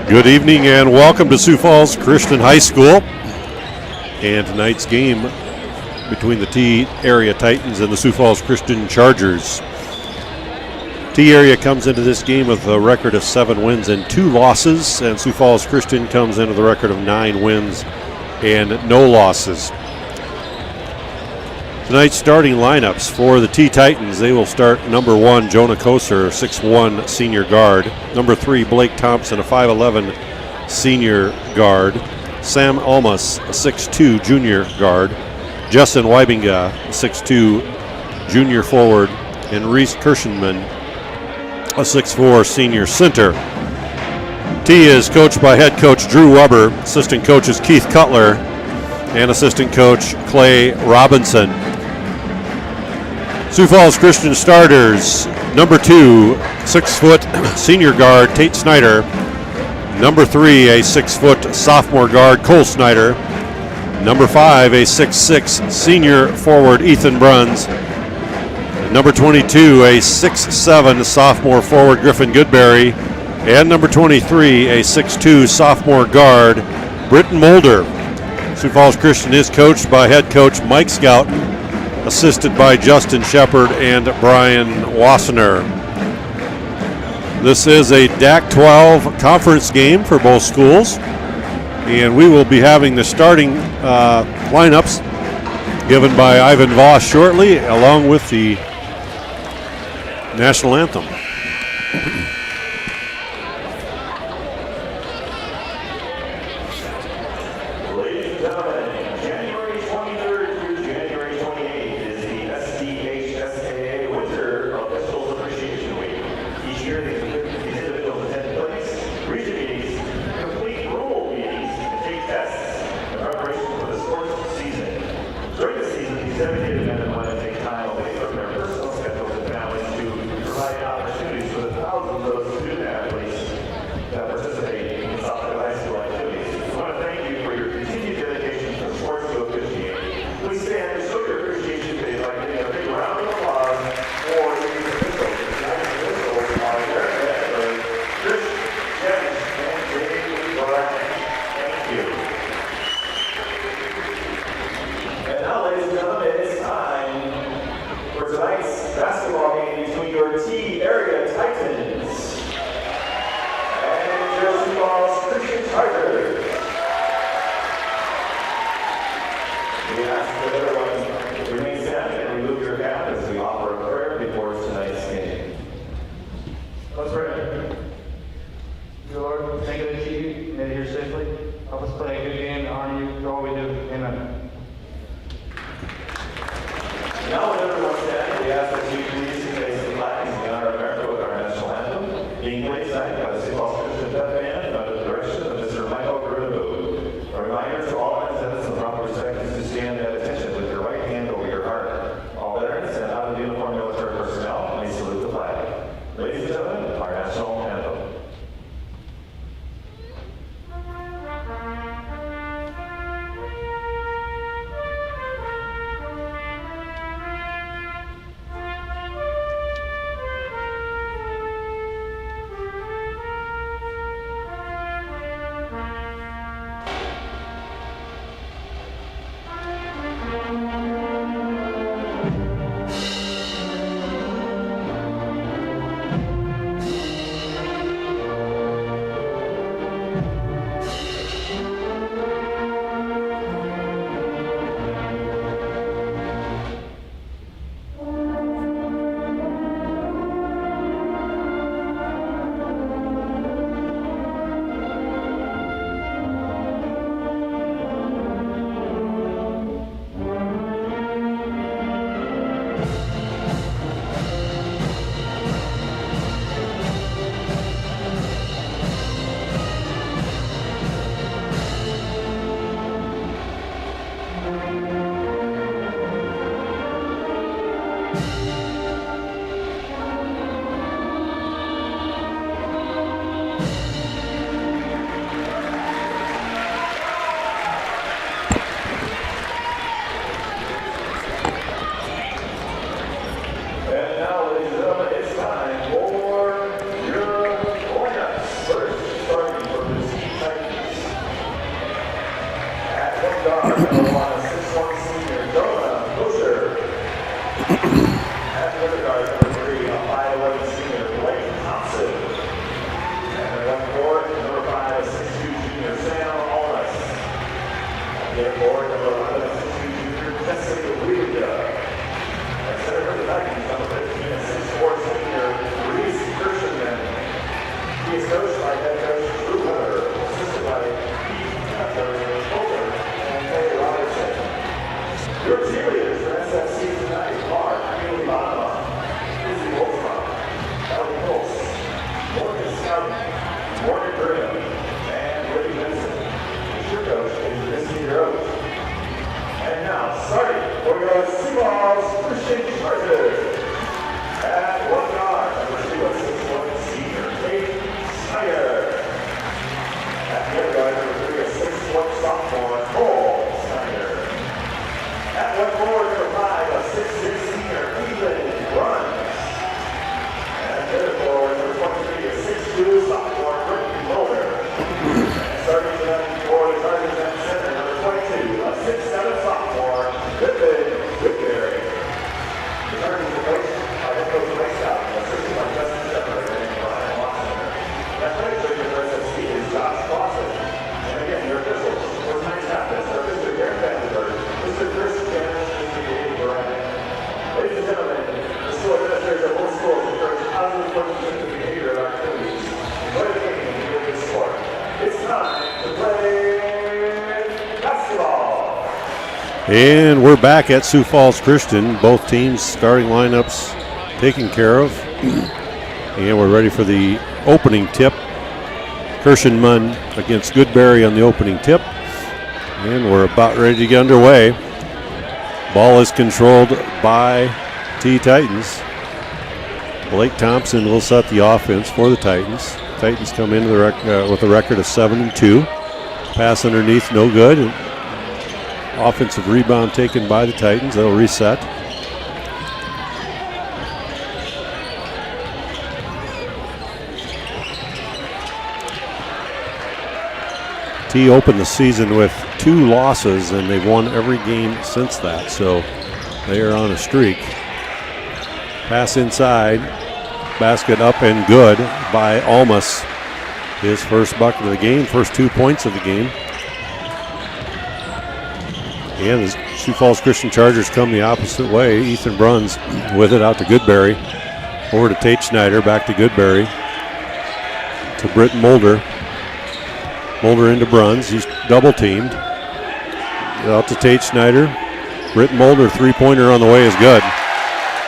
Good evening and welcome to Sioux Falls Christian High School. And tonight's game between the T Area Titans and the Sioux Falls Christian Chargers. T Area comes into this game with a record of 7 wins and 2 losses, and Sioux Falls Christian comes into the record of 9 wins and no losses. Tonight's starting lineups for the T Titans, they will start number 1, Jonah Koser, 6'1", senior guard. Number 3, Blake Thompson, a 5'11", senior guard. Sam Almas, a 6'2", junior guard. Justin Weibinga, a 6'2", junior forward. And Reese Kirschenman, a 6'4", senior center. T is coached by head coach Drew Weber, assistant coaches Keith Cutler, and assistant coach Clay Robinson. Sioux Falls Christian starters, number 2, 6-foot senior guard Tate Snyder. Number 3, a 6-foot sophomore guard Cole Snyder. Number 5, a 6'6", senior forward Ethan Bruns. Number 22, a 6'7", sophomore forward Griffin Goodberry. And number 23, a 6'2", sophomore guard Britton Mulder. Sioux Falls Christian is coached by head coach Mike Scouten, assisted by Justin Shepard and Brian Wassener. This is a DAC 12 conference game for both schools, and we will be having the starting lineups given by Ivan Voss shortly, along with the national anthem. Now, when everyone's standing, we ask that you please face the flag in honor of America. And we're back at Sioux Falls Christian. Both teams starting lineups taken care of. And we're ready for the opening tip. Kirshenman against Goodberry on the opening tip. And we're about ready to get underway. Ball is controlled by T-Titans. Blake Thompson will set the offense for the Titans. Titans come into the with a record of 7-2. Pass underneath, no good. Offensive rebound taken by the Titans. They'll reset. T opened the season with 2 losses, and they've won every game since that, so they are on a streak. Pass inside. Basket up and good by Almas. His first bucket of the game, first 2 points of the game. And the Sioux Falls Christian Chargers come the opposite way. Ethan Bruns with it out to Goodberry. Over to Tate Schneider, back to Goodberry. To Britt Mulder. Mulder into Bruns. He's double teamed. Out to Tate Schneider. Britt Mulder, 3-pointer on the way is good.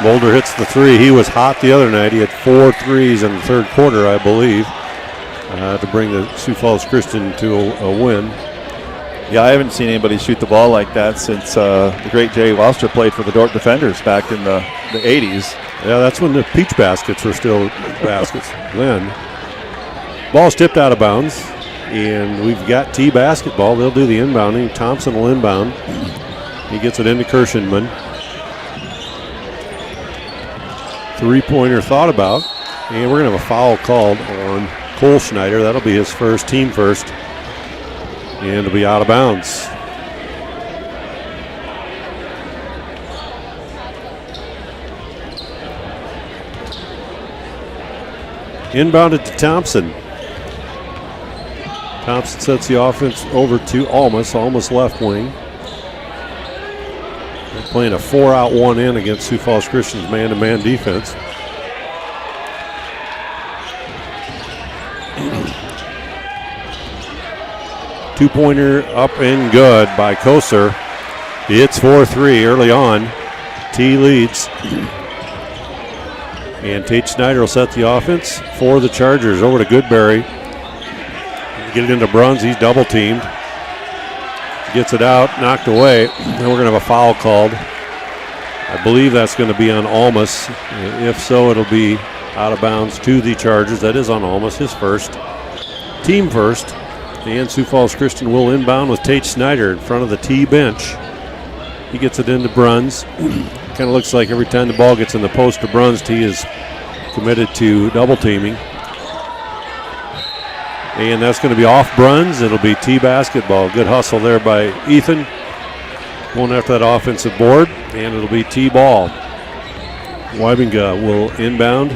Mulder hits the 3. He was hot the other night. He had 4 threes in the third quarter, I believe, to bring the Sioux Falls Christian to a win. Yeah, I haven't seen anybody shoot the ball like that since the great Jerry Welstra played for the Dordt Defenders back in the 80s. Yeah, that's when the peach baskets were still baskets then. Ball's tipped out of bounds, and we've got T basketball. They'll do the inbounding. Thompson will inbound. He gets it into Kirshenman. 3-pointer thought about, and we're going to have a foul called on Cole Schneider. That'll be his first, team first. And it'll be out of bounds. Inbounded to Thompson. Thompson sets the offense over to Almas. Almas left wing. They're playing a 4-out 1-in against Sioux Falls Christian's man-to-man defense. Two-pointer up and good by Koser. It's 4-3 early on. T leads. And Tate Schneider will set the offense for the Chargers. Over to Goodberry. Get it into Bruns. He's double teamed. Gets it out, knocked away. And we're going to have a foul called. I believe that's going to be on Almas. If so, it'll be out of bounds to the Chargers. That is on Almas, his first. Team first. And Sioux Falls Christian will inbound with Tate Schneider in front of the T bench. He gets it into Bruns. Kind of looks like every time the ball gets in the post to Bruns, T is committed to double teaming. And that's going to be off Bruns. It'll be T basketball. Good hustle there by Ethan. Going after that offensive board, and it'll be T ball. Wybinga will inbound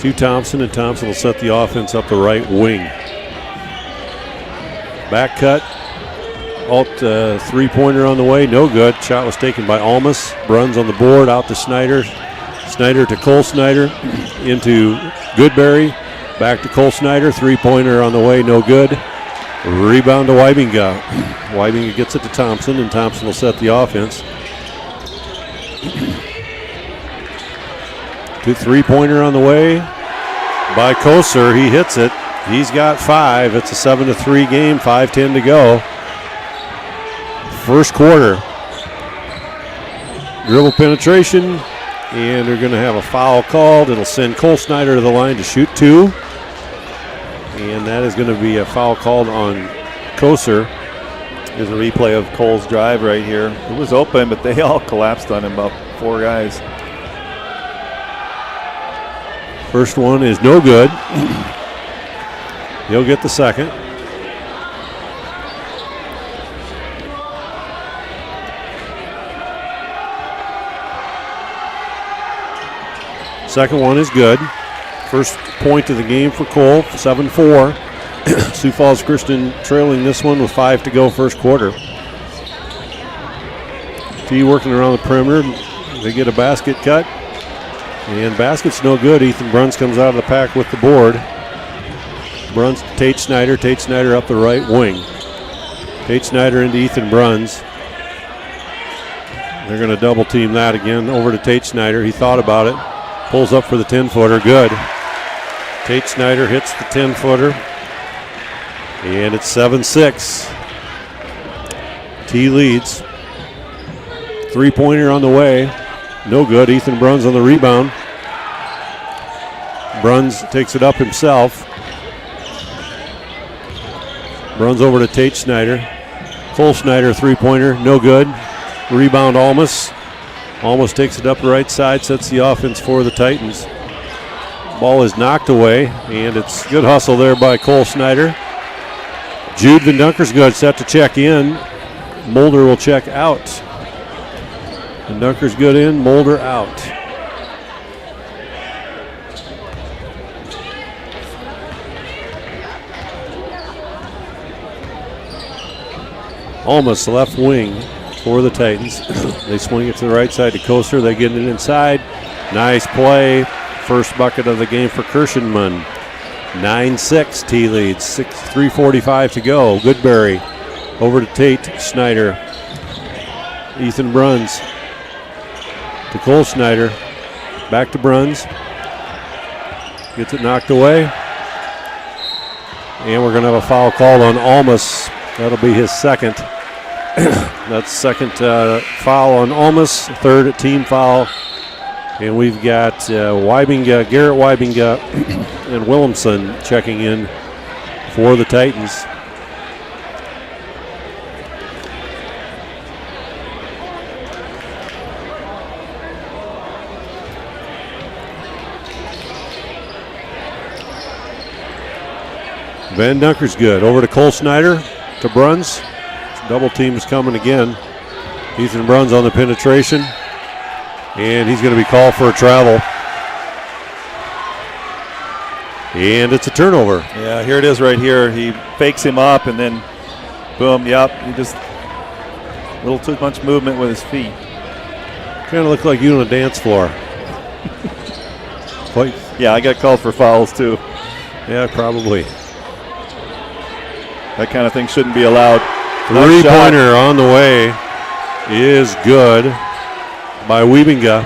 to Thompson, and Thompson will set the offense up the right wing. Back cut. Alt three-pointer on the way, no good. Shot was taken by Almas. Bruns on the board, out to Snyder. Snyder to Cole Snyder, into Goodberry. Back to Cole Snyder, three-pointer on the way, no good. Rebound to Wybinga. Wybinga gets it to Thompson, and Thompson will set the offense. Two three-pointer on the way by Koser. He hits it. He's got 5. It's a 7-3 game, 5:10 to go. First quarter. Dribble penetration, and they're going to have a foul called. It'll send Cole Snyder to the line to shoot 2. And that is going to be a foul called on Koser. Here's a replay of Cole's drive right here. It was open, but they all collapsed on him, about 4 guys. First one is no good. He'll get the second. Second one is good. First point of the game for Cole, 7-4. Sioux Falls Christian trailing this one with 5 to go first quarter. T working around the perimeter. They get a basket cut. And basket's no good. Ethan Bruns comes out of the pack with the board. Bruns to Tate Snyder. Tate Snyder up the right wing. Tate Snyder into Ethan Bruns. They're going to double team that again. Over to Tate Snyder. He thought about it. Pulls up for the 10-footer. Good. Tate Snyder hits the 10-footer. And it's 7-6. T leads. Three-pointer on the way. No good. Ethan Bruns on the rebound. Bruns takes it up himself. Bruns over to Tate Snyder. Cole Snyder, three-pointer. No good. Rebound Almas. Almas takes it up the right side, sets the offense for the Titans. Ball is knocked away, and it's good hustle there by Cole Snyder. Jude Van Dunker's good, set to check in. Mulder will check out. Van Dunker's good in, Mulder out. Almas left wing for the Titans. They swing it to the right side to Koser. They get it inside. Nice play. First bucket of the game for Kirshenman. 9-6 T leads. 3:45 to go. Goodberry over to Tate Snyder. Ethan Bruns to Cole Snyder. Back to Bruns. Gets it knocked away. And we're going to have a foul called on Almas. That'll be his second. That's second foul on Almas, third team foul. And we've got Wybinga, Garrett Wybinga and Williamson checking in for the Titans. Van Dunker's good. Over to Cole Snyder, to Bruns. Double team is coming again. Ethan Bruns on the penetration. And he's going to be called for a travel. And it's a turnover. Yeah, here it is right here. He fakes him up and then boom, yep. He just a little too much movement with his feet. Kind of look like you on a dance floor. Quite. Yeah, I got called for fouls too. Yeah, probably. That kind of thing shouldn't be allowed. Three-pointer on the way is good by Wybinga.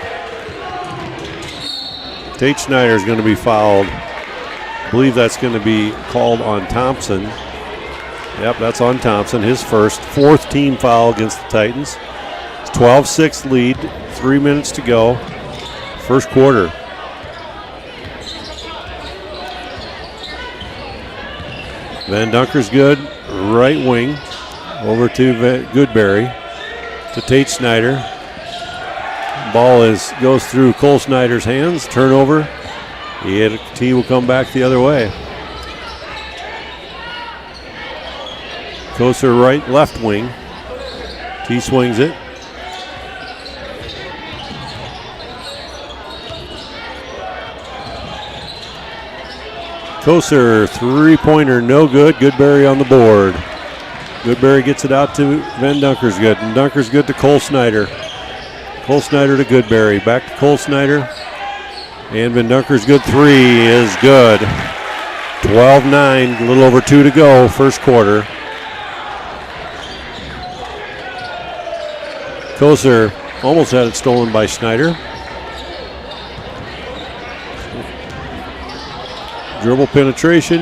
Tate Snyder is going to be fouled. I believe that's going to be called on Thompson. Yep, that's on Thompson. His fourth team foul against the Titans. It's 12-6 lead, 3 minutes to go. First quarter. Van Dunker's good, right wing. Over to Goodberry, to Tate Snyder. Ball goes through Cole Snyder's hands. Turnover. T will come back the other way. Koser left wing. T swings it. Koser, three-pointer, no good. Goodberry on the board. Goodberry gets it out to Van Dunkersgood, and Dunkersgood to Cole Snyder. Cole Snyder to Goodberry. Back to Cole Snyder. And Van Dunkersgood three is good. 12-9, a little over 2 to go, first quarter. Koser almost had it stolen by Snyder. Dribble penetration.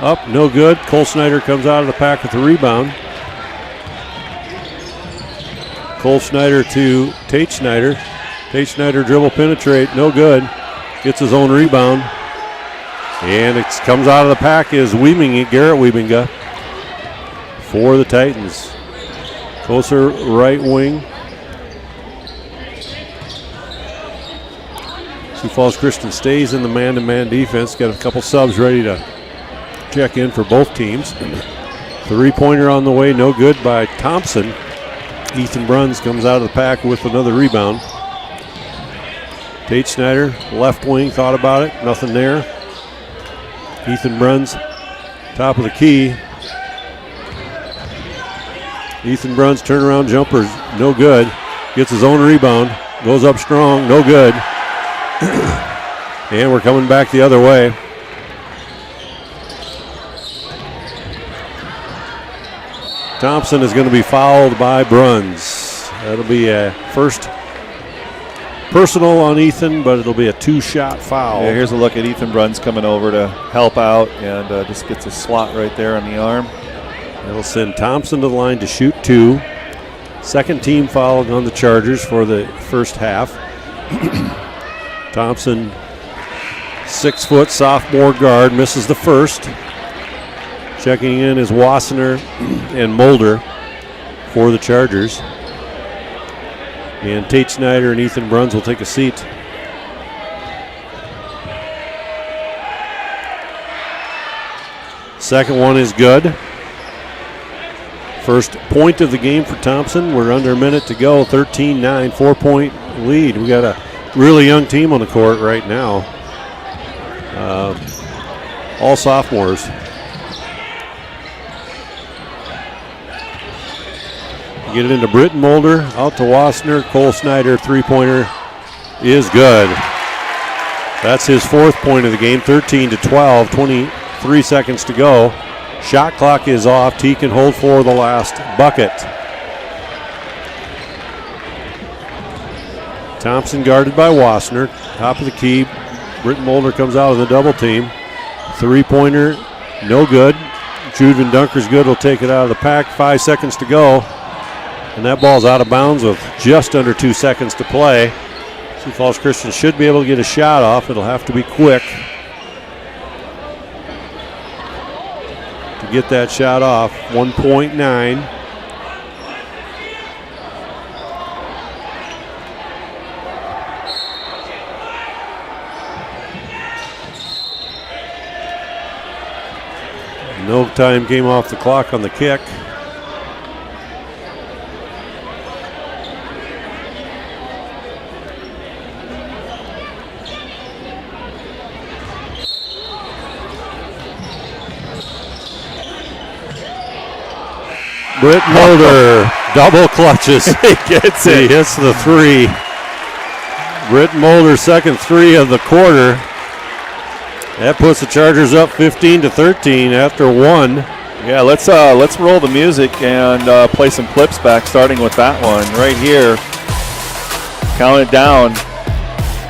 Up, no good. Cole Snyder comes out of the pack with the rebound. Cole Snyder to Tate Snyder. Tate Snyder dribble penetrate, no good. Gets his own rebound. And it comes out of the pack is Garrett Wiebinga for the Titans. Closer right wing. Sioux Falls Christian stays in the man-to-man defense. Got a couple subs ready to check in for both teams. Three-pointer on the way, no good by Thompson. Ethan Bruns comes out of the pack with another rebound. Tate Snyder, left wing, thought about it, nothing there. Ethan Bruns, top of the key. Ethan Bruns, turnaround jumper, no good. Gets his own rebound, goes up strong, no good. And we're coming back the other way. Thompson is going to be fouled by Bruns. That'll be a first personal on Ethan, but it'll be a two-shot foul. Yeah, here's a look at Ethan Bruns coming over to help out, and just gets a slot right there on the arm. It'll send Thompson to the line to shoot two. Second team foul on the Chargers for the first half. Thompson, 6-foot sophomore guard, misses the first. Checking in is Wassenaar and Mulder for the Chargers. And Tate Snyder and Ethan Bruns will take a seat. Second one is good. First point of the game for Thompson. We're under a minute to go. 13-9, 4-point lead. We got a really young team on the court right now. All sophomores. Get it into Britton Mulder, out to Wassenaar. Cole Snyder, three-pointer is good. That's his fourth point of the game, 13-12, 23 seconds to go. Shot clock is off. T can hold for the last bucket. Thompson guarded by Wassenaar. Top of the key. Britton Mulder comes out of the double team. Three-pointer, no good. Jude Van Dunkersgood will take it out of the pack. 5 seconds to go. And that ball's out of bounds with just under 2 seconds to play. Sioux Falls Christian should be able to get a shot off. It'll have to be quick to get that shot off. 1.9. No time came off the clock on the kick. Britton Mulder double clutches. He gets it. He hits the three. Britton Mulder's second three of the quarter. That puts the Chargers up 15-13 after one. Yeah, let's roll the music and play some clips back, starting with that one right here. Count it down.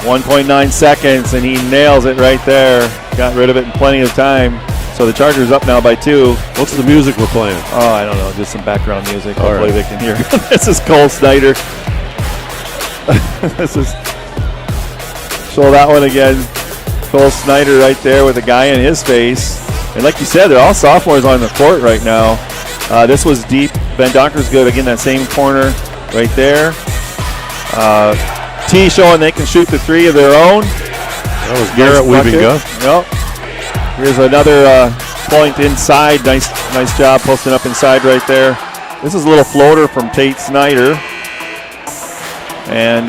1.9 seconds, and he nails it right there. Got rid of it in plenty of time. So the Chargers up now by 2. What's the music we're playing? Oh, I don't know. Just some background music. All Hopefully right. they can hear. This is Cole Snyder. This is. Show that one again. Cole Snyder right there with a guy in his face. And like you said, they're all sophomores on the court right now. This was deep. Van Donkersgood, again, that same corner right there. T showing they can shoot the three of their own. That was Garrett Wiebinga. Yep. Here's another point inside. Nice job posting up inside right there. This is a little floater from Tate Snyder. And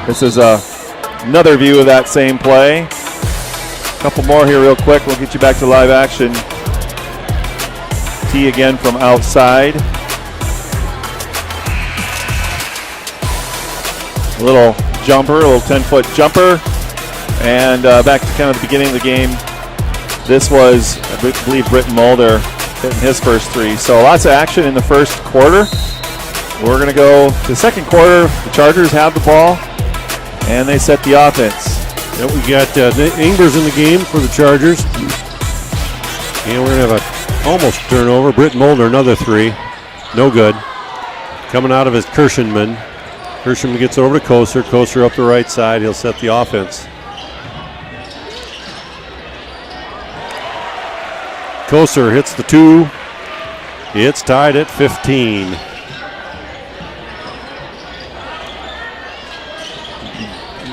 this is another view of that same play. Couple more here real quick. We'll get you back to live action. Tee again from outside. A little jumper, a little 10-foot jumper. And back to kind of the beginning of the game. This was, I believe, Britton Mulder hitting his first three. So lots of action in the first quarter. We're going to go to the second quarter. The Chargers have the ball, and they set the offense. Yep, we got Ingers in the game for the Chargers. And we're going to have a almost turnover. Britton Mulder, another three. No good. Coming out of his Kirshenman. Kirshenman gets over to Koser. Koser up the right side. He'll set the offense. Koser hits the two. It's tied at 15.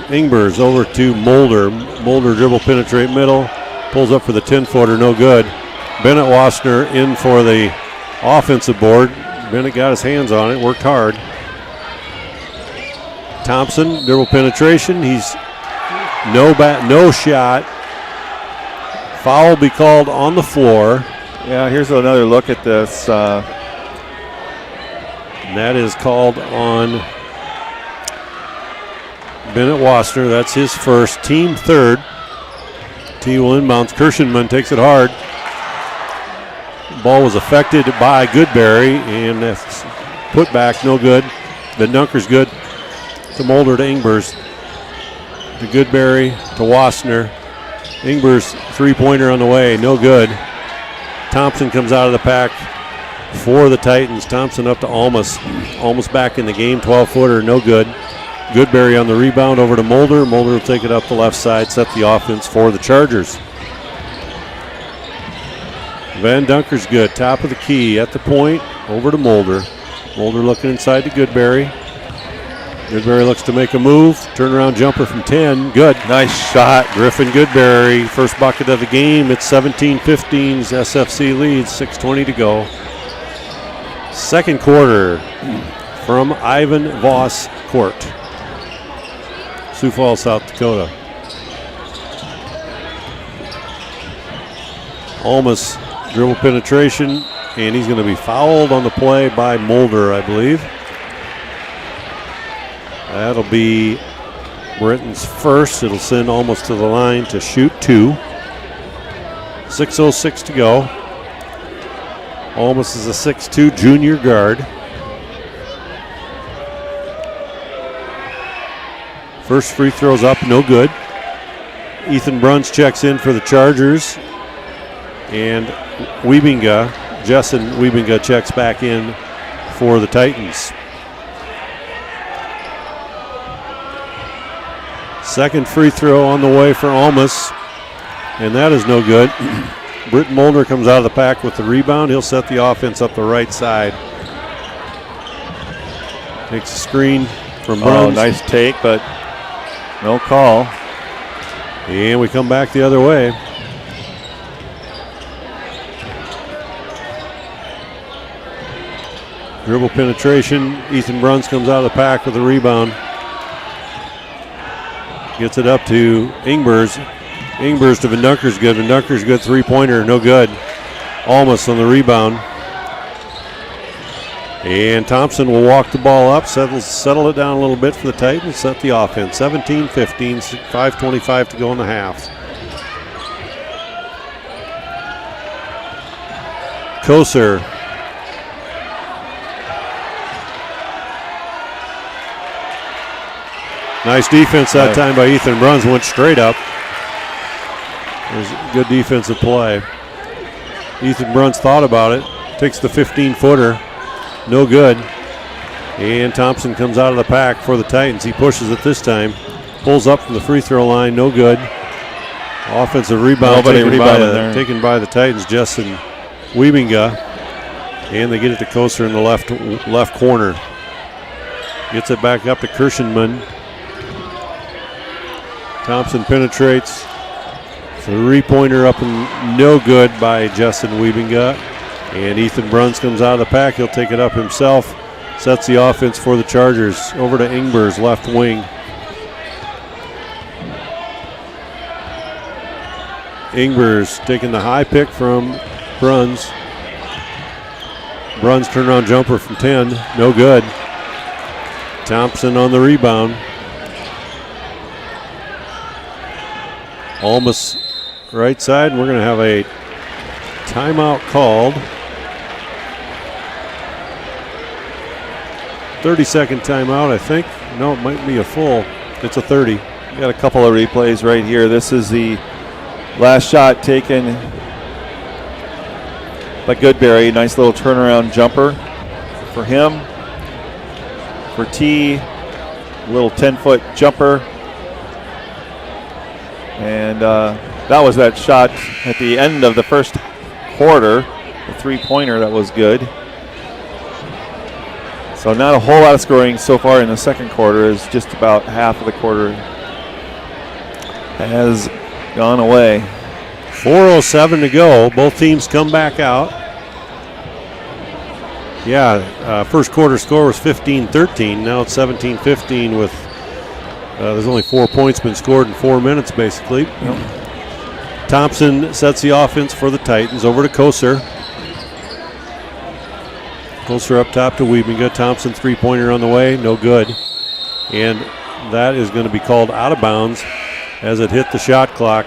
Ingers over to Mulder. Mulder dribble penetrate middle. Pulls up for the 10-footer, no good. Bennett Wassner in for the offensive board. Bennett got his hands on it, worked hard. Thompson, dribble penetration. He's no shot. Foul will be called on the floor. Yeah, here's another look at this. And that is called on Bennett Wassner. That's his first, team third. T will inbounds. Kirshenman takes it hard. Ball was affected by Goodberry, and that's put back, no good. The dunker's good to Mulder to Ingers. To Goodberry to Wassner. Ingers three-pointer on the way, no good. Thompson comes out of the pack for the Titans. Thompson up to Almas. Almas back in the game, 12-footer, no good. Goodberry on the rebound over to Mulder. Mulder will take it up the left side, set the offense for the Chargers. Van Dunker's good, top of the key at the point, over to Mulder. Mulder looking inside to Goodberry. Goodberry looks to make a move. Turnaround jumper from 10, good. Nice shot. Griffin Goodberry, first bucket of the game. It's 17-15's SFC leads, 6:20 to go. Second quarter from Ivan Voss Court. Sioux Falls, South Dakota. Almas dribble penetration, and he's going to be fouled on the play by Mulder, I believe. That'll be Britton's first. It'll send Almas to the line to shoot two. 6:06 to go. Almas is a 6'2" junior guard. First free throw's up, no good. Ethan Bruns checks in for the Chargers. And Jessen Wiebinga checks back in for the Titans. Second free throw on the way for Almas. And that is no good. Britton Mulder comes out of the pack with the rebound. He'll set the offense up the right side. Takes a screen from Bruns. Oh, nice take, but no call. And we come back the other way. Dribble penetration. Ethan Bruns comes out of the pack with the rebound. Gets it up to Ingers. Ingers to Vandunker's good. Vandunker's good three-pointer, no good. Almas on the rebound. And Thompson will walk the ball up, settle it down a little bit for the Titans, set the offense. 17-15, 5:25 to go in the half. Koser. Nice defense that time by Ethan Bruns, went straight up. There's good defensive play. Ethan Bruns thought about it, takes the 15-footer. No good. And Thompson comes out of the pack for the Titans. He pushes it this time. Pulls up from the free throw line. No good. Offensive rebound taken by the Titans, Jessen Wiebinga. And they get it to Koser in the left corner. Gets it back up to Kirshenman. Thompson penetrates. Three-pointer up and no good by Jessen Wiebinga. And Ethan Bruns comes out of the pack. He'll take it up himself. Sets the offense for the Chargers. Over to Ingers, left wing. Ingber's taking the high pick from Bruns. Bruns turnaround jumper from 10, no good. Thompson on the rebound. Almost right side, and we're going to have a timeout called. 30-second timeout, I think. No, it might be a full. It's a 30. We got a couple of replays right here. This is the last shot taken by Goodberry. Nice little turnaround jumper for him. For T, a little 10-foot jumper. And that was that shot at the end of the first quarter, the three-pointer that was good. So not a whole lot of scoring so far in the second quarter, as just about half of the quarter has gone away. 4:07 to go. Both teams come back out. Yeah, first quarter score was 15-13. Now it's 17-15 with there's only 4 points been scored in 4 minutes, basically. Yep. Thompson sets the offense for the Titans. Over to Koser. Koser up top to Wiebinga. Thompson three-pointer on the way, no good. And that is going to be called out of bounds as it hit the shot clock,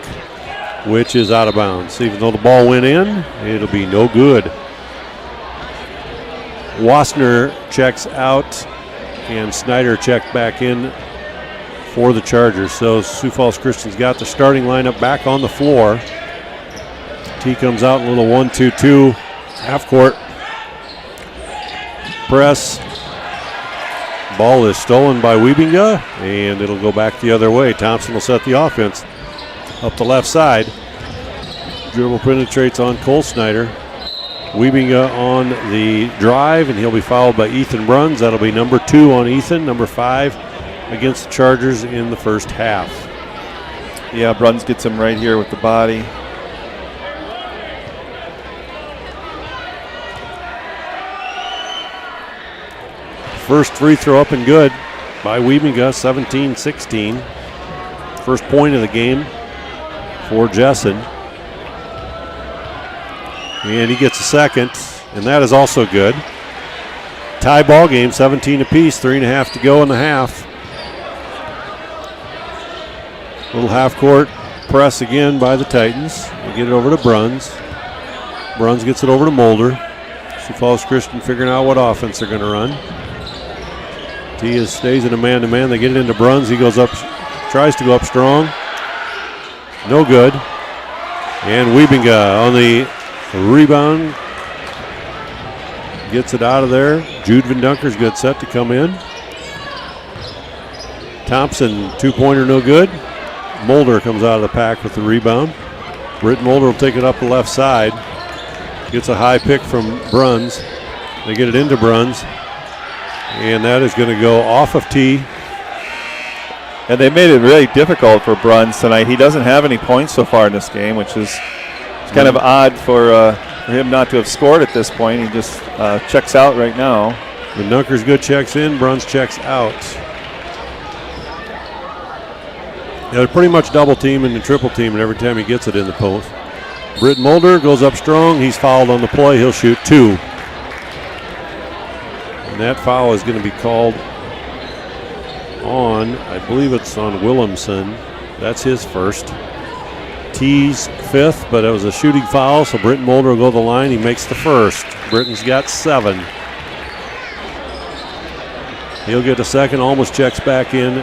which is out of bounds. Even though the ball went in, it'll be no good. Wassner checks out, and Snyder checked back in for the Chargers. So Sioux Falls Christian's got the starting lineup back on the floor. T comes out in a little 1-2-2 half court press. Ball is stolen by Wiebinga, and it'll go back the other way. Thompson will set the offense up the left side. Dribble penetrates on Cole Snyder. Wiebinga on the drive, and he'll be fouled by Ethan Bruns. That'll be number 2 on Ethan, number 5 against the Chargers in the first half. Yeah, Bruns gets him right here with the body. First free throw up and good by Wiebinga, 17-16. First point of the game for Jessen. And he gets a second, and that is also good. Tie ball game, 17 apiece, 3.5 to go in the half. Little half court press again by the Titans. They get it over to Bruns. Bruns gets it over to Mulder. Sioux Falls Christian figuring out what offense they're going to run. T stays in a man-to-man. They get it into Bruns. He goes up, tries to go up strong. No good. And Wiebinga on the rebound. Gets it out of there. Jude Van Dunker's good set to come in. Thompson, two-pointer, no good. Mulder comes out of the pack with the rebound. Britt Mulder will take it up the left side. Gets a high pick from Bruns. They get it into Bruns. And that is going to go off of T. And they made it really difficult for Bruns tonight. He doesn't have any points so far in this game, which is kind of odd for him not to have scored at this point. He just checks out right now. The Dunker's good, checks in. Bruns checks out. They're pretty much double team and triple team, and every time he gets it in the post. Britt Mulder goes up strong. He's fouled on the play. He'll shoot 2. And that foul is going to be called on, I believe it's on Williamson. That's his first. T's 5th, but it was a shooting foul, so Britton Mulder will go to the line. He makes the first. Britton's got 7. He'll get a second, almost checks back in,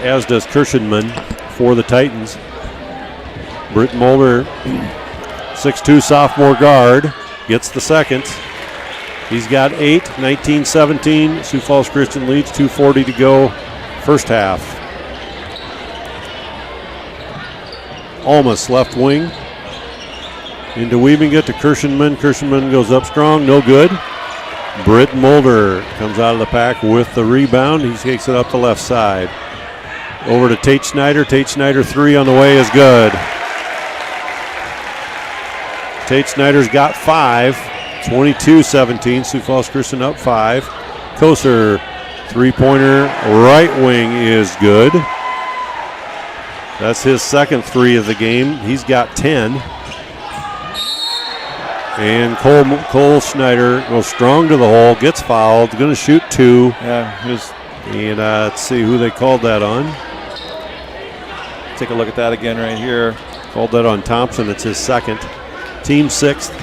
as does Kirshenman for the Titans. Britton Mulder, 6'2" sophomore guard, gets the second. He's got 8, 19-17. Sioux Falls Christian leads, 2:40 to go, first half. Almost left wing. Into Wiebinga to Kirshenman. Kirshenman goes up strong, no good. Britt Mulder comes out of the pack with the rebound. He takes it up the left side. Over to Tate Schneider. Tate Schneider 3 on the way is good. Tate Schneider's got 5. 22-17. Sioux Falls Christian up 5. Koser, three-pointer right wing is good. That's his second 3 of the game. He's got 10. And Cole Schneider goes strong to the hole, gets fouled, going to shoot 2. Yeah, and let's see who they called that on. Take a look at that again right here. Called that on Thompson. It's his second. Team 6th.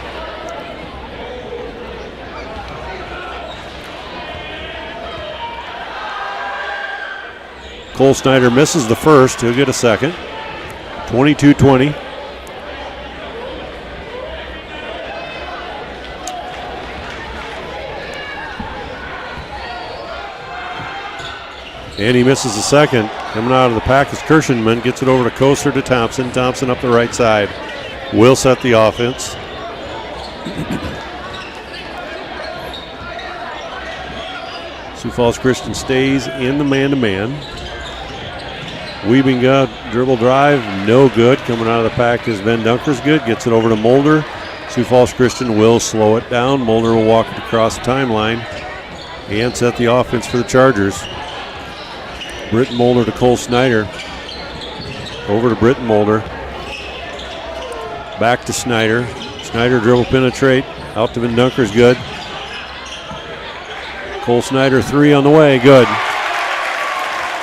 Cole Snyder misses the first. He'll get a second. 22-20. And he misses the second. Coming out of the pack is Kirschenman. Gets it over to Koster to Thompson. Thompson up the right side. Will set the offense. Sioux Falls Christian stays in the man-to-man. Wiebinga dribble drive, no good. Coming out of the pack is Ben Dunkersgood. Gets it over to Mulder. Sioux Falls Christian will slow it down. Mulder will walk it across the timeline and set the offense for the Chargers. Britton Mulder to Cole Snyder. Over to Britton Mulder. Back to Snyder. Snyder dribble penetrate. Out to Ben Dunkersgood. Cole Snyder 3 on the way. Good.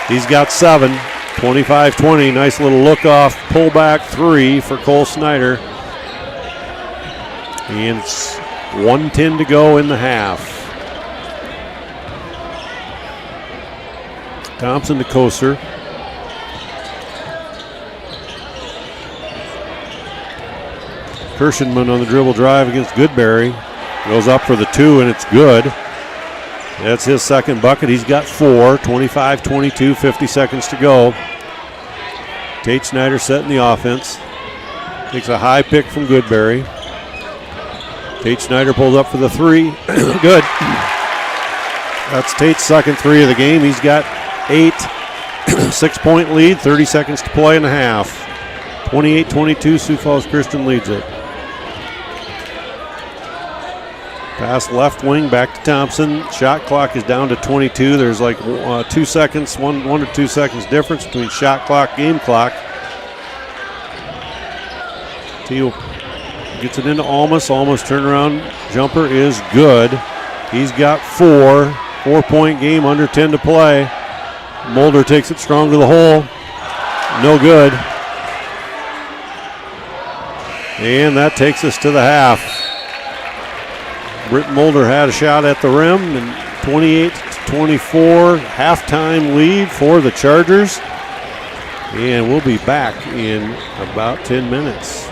He's got 7. 25-20. Nice little look off. Pullback 3 for Cole Snyder. And it's 1:10 to go in the half. Thompson to Koser. Kirschenman on the dribble drive against Goodberry. Goes up for the 2, and it's good. That's his second bucket. He's got 4. 25-22, 50 seconds to go. Tate Snyder setting the offense. Takes a high pick from Goodberry. Tate Snyder pulls up for the 3. Good. That's Tate's second 3 of the game. He's got 8. 6-point lead, 30 seconds to play in the half. 28-22, Sioux Falls Christian leads it. Pass left wing, back to Thompson. Shot clock is down to 22. There's like 2 seconds, one to 2 seconds difference between shot clock, game clock. Teal gets it into Almas. Almas turnaround jumper is good. He's got 4. 4-point game, under 10 to play. Mulder takes it strong to the hole. No good. And that takes us to the half. Britt Mulder had a shot at the rim, and 28-24 halftime lead for the Chargers. And we'll be back in about 10 minutes.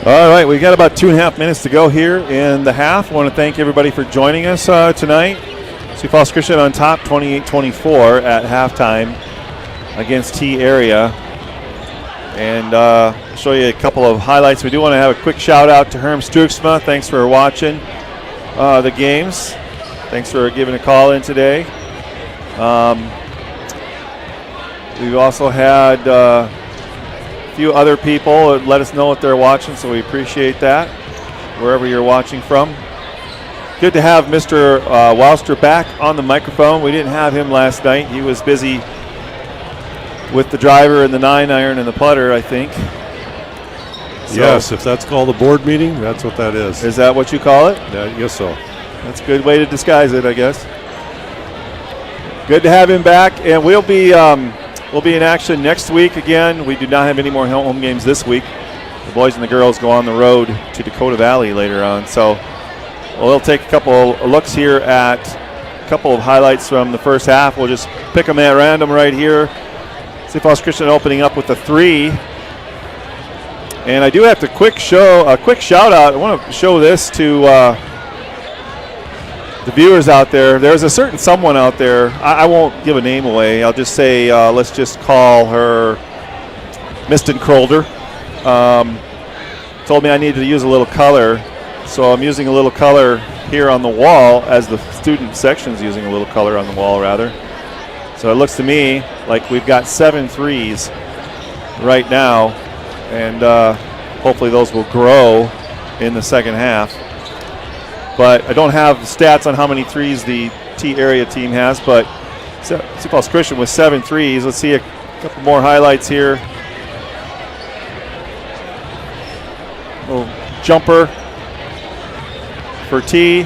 All right, we got about 2.5 minutes to go here in the half. I want to thank everybody for joining us tonight. Sioux Falls Christian on top, 28-24 at halftime against T Area. And I'll show you a couple of highlights. We do want to have a quick shout out to Herm Stuiksma. Thanks for watching the games. Thanks for giving a call in today. We've also had a few other people let us know if they're watching, so we appreciate that, wherever you're watching from. Good to have Mr. Wouster back on the microphone. We didn't have him last night. He was busy with the driver and the 9-iron and the putter, I think. So yes, if that's called a board meeting, that's what that is. Is that what you call it? Yeah, I guess so. That's a good way to disguise it, I guess. Good to have him back, and we'll be in action next week again. We do not have any more home games this week. The boys and the girls go on the road to Dakota Valley later on. So we'll take a couple looks here at a couple of highlights from the first half. We'll just pick them at random right here. Sioux Falls Christian opening up with a 3. And I do have to a quick shout out. I want to show this to the viewers out there. There's a certain someone out there. I won't give a name away. I'll just say let's just call her Miston Crolder. Told me I needed to use a little color, so I'm using a little color here on the wall, as the student section's using a little color on the wall rather. So it looks to me like we've got 7 threes right now, and hopefully those will grow in the second half. But I don't have stats on how many threes the T area team has, but Sioux Falls Christian with 7 threes. Let's see a couple more highlights here. Little jumper for T.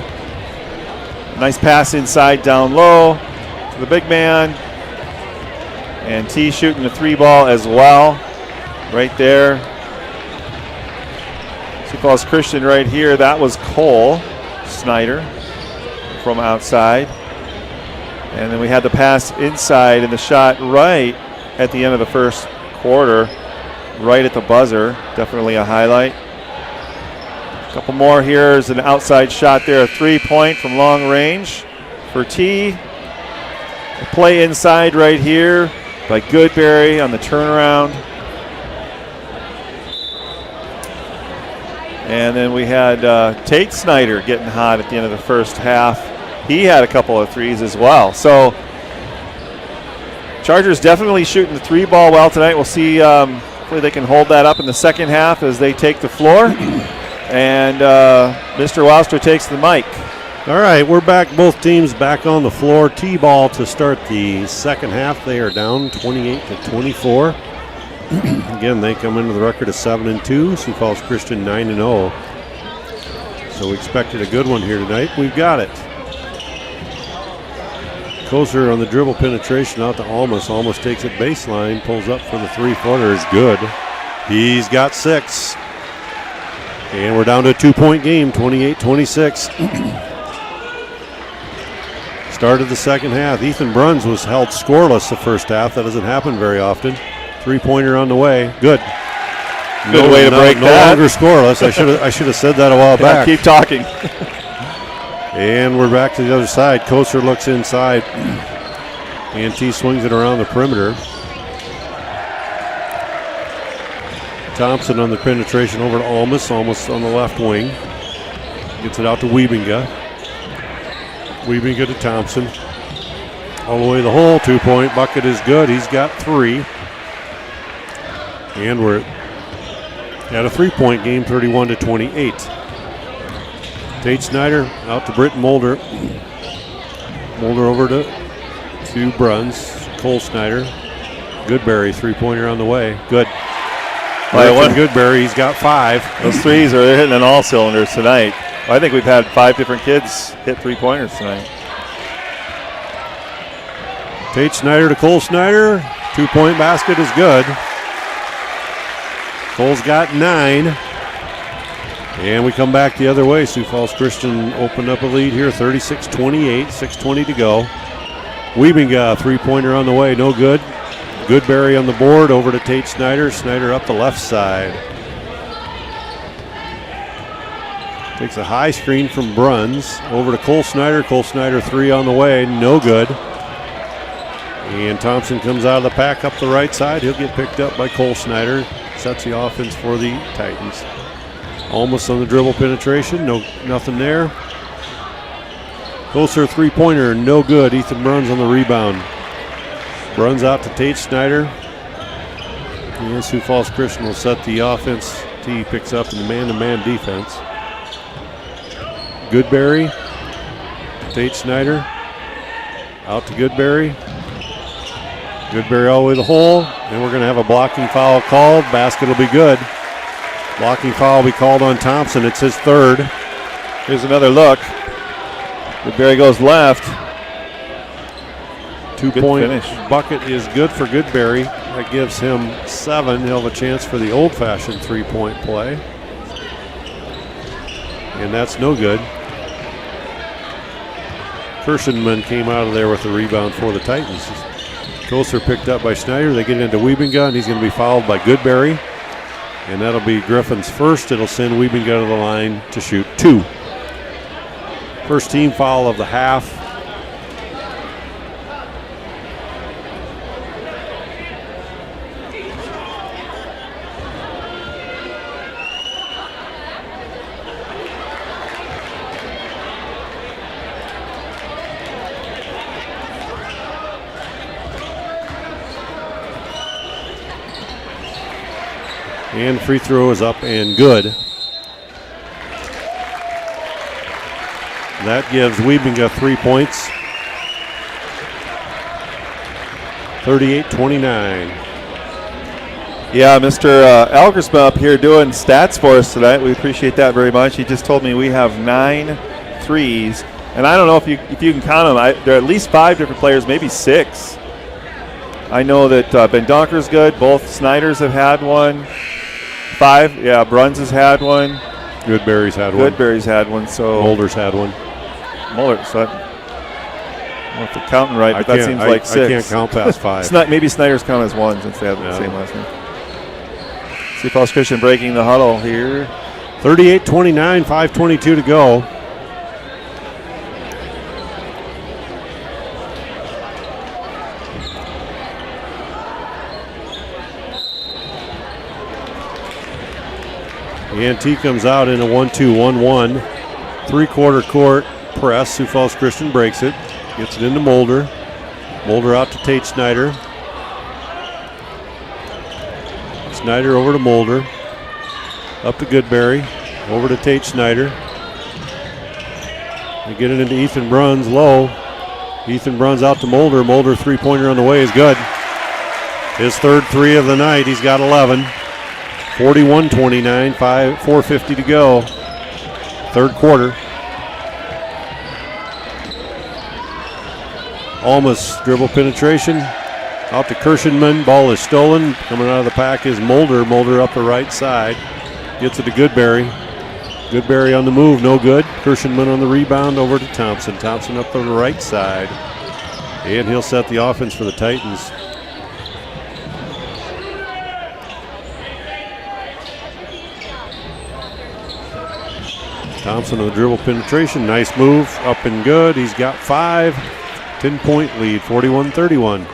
Nice pass inside down low to the big man. And T shooting the 3 ball as well right there. Sioux Falls Christian right here. That was Cole Snyder from outside. And then we had the pass inside and the shot right at the end of the first quarter, right at the buzzer. Definitely a highlight. A couple more here. Is an outside shot there, a 3-point from long range for T. A play inside right here by Goodberry on the turnaround. And then we had Tate Snyder getting hot at the end of the first half. He had a couple of threes as well. So Chargers definitely shooting the 3 ball well tonight. We'll see. Hopefully they can hold that up in the second half as they take the floor. And Mr. Wouster takes the mic. All right, we're back. Both teams back on the floor. T-ball to start the second half. They are down 28-24. Again, they come into the record of 7-2. Sioux Falls Christian 9-0. So we expected a good one here tonight. We've got it. Koser on the dribble penetration out to Almas. Almas takes it baseline, pulls up for the 3-footer. Is good. He's got 6. And we're down to a 2-point game, 28-26. Start of the second half. Ethan Bruns was held scoreless the first half. That doesn't happen very often. 3-pointer on the way. Good. Good way to break no that. No longer scoreless. I should have said that a while back. Keep talking. And we're back to the other side. Koser looks inside. And T swings it around the perimeter. Thompson on the penetration over to Almas. Almas on the left wing. Gets it out to Wiebinga. Wiebinga to Thompson. All the way to the hole. 2-point bucket is good. He's got 3. And we're at a 3-point game, 31-28. Tate Snyder out to Britton Mulder. Mulder over to Bruns. Cole Snyder. Goodberry, 3-pointer on the way. Good. Goodberry, he's got 5. Those threes are hitting on all cylinders tonight. I think we've had 5 different kids hit 3-pointers tonight. Tate Snyder to Cole Snyder. 2-point basket is good. Cole's got 9. And we come back the other way. Sioux Falls Christian opened up a lead here, 36-28, 6:20 to go. Wiebinga, 3-pointer on the way, no good. Goodberry on the board, over to Tate Snyder. Snyder up the left side. Takes a high screen from Bruns over to Cole Snyder. Cole Snyder 3 on the way, no good. And Thompson comes out of the pack up the right side. He'll get picked up by Cole Snyder. Sets the offense for the Titans. Almost on the dribble penetration, nothing there. Closer three-pointer, no good. Ethan Bruns on the rebound. Bruns out to Tate Snyder. And Sioux Falls Christian will set the offense. T picks up in the man-to-man defense. Goodberry, Tate Snyder, out to Goodberry. Goodberry all the way to the hole, and we're going to have a blocking foul called. Basket will be good. Blocking foul will be called on Thompson. It's his third. Here's another look. Goodberry goes left. 2-point bucket is good for Goodberry. That gives him 7. He'll have a chance for the old-fashioned three-point play. And that's no good. Kirschenman came out of there with the rebound for the Titans. Koser picked up by Schneider. They get into Wiebinga, and he's going to be fouled by Goodberry. And that'll be Griffin's first. It'll send Wiebinga to the line to shoot 2. First team foul of the half. And free throw is up and good. That gives Wiebinga 3 points. 38-29. Yeah, Mr. Algersma up here doing stats for us tonight. We appreciate that very much. He just told me we have 9 threes. And I don't know if you can count them. There are at least 5 different players, maybe 6. I know that Ben Donker's good. Both Snyders have had one. 5, yeah, Bruns has had one. Goodberry's had one. Goodberry's had one. So Mulder's had one. Mulder, so I don't know if they're counting right, but that seems like 6. I can't count past 5. Maybe Snyder's count as 1 since they have the same last name. Sioux Falls Christian breaking the huddle here. 38-29, 5:22 to go. And T comes out in a 1-2-1-1. 3-quarter court press. Sioux Falls Christian breaks it. Gets it into Mulder. Mulder out to Tate Snyder. Snyder over to Mulder. Up to Goodberry. Over to Tate Snyder. They get it into Ethan Bruns low. Ethan Bruns out to Mulder. Mulder three-pointer on the way is good. His third 3 of the night. He's got 11. 41-29, 4:50 to go. Third quarter. Almost dribble penetration. Out to Kirschenman. Ball is stolen. Coming out of the pack is Mulder. Mulder up the right side. Gets it to Goodberry. Goodberry on the move, no good. Kirschenman on the rebound over to Thompson. Thompson up on the right side. And he'll set the offense for the Titans. Thompson on the dribble penetration. Nice move. Up and good. He's got 5. 10-point lead. 41-31.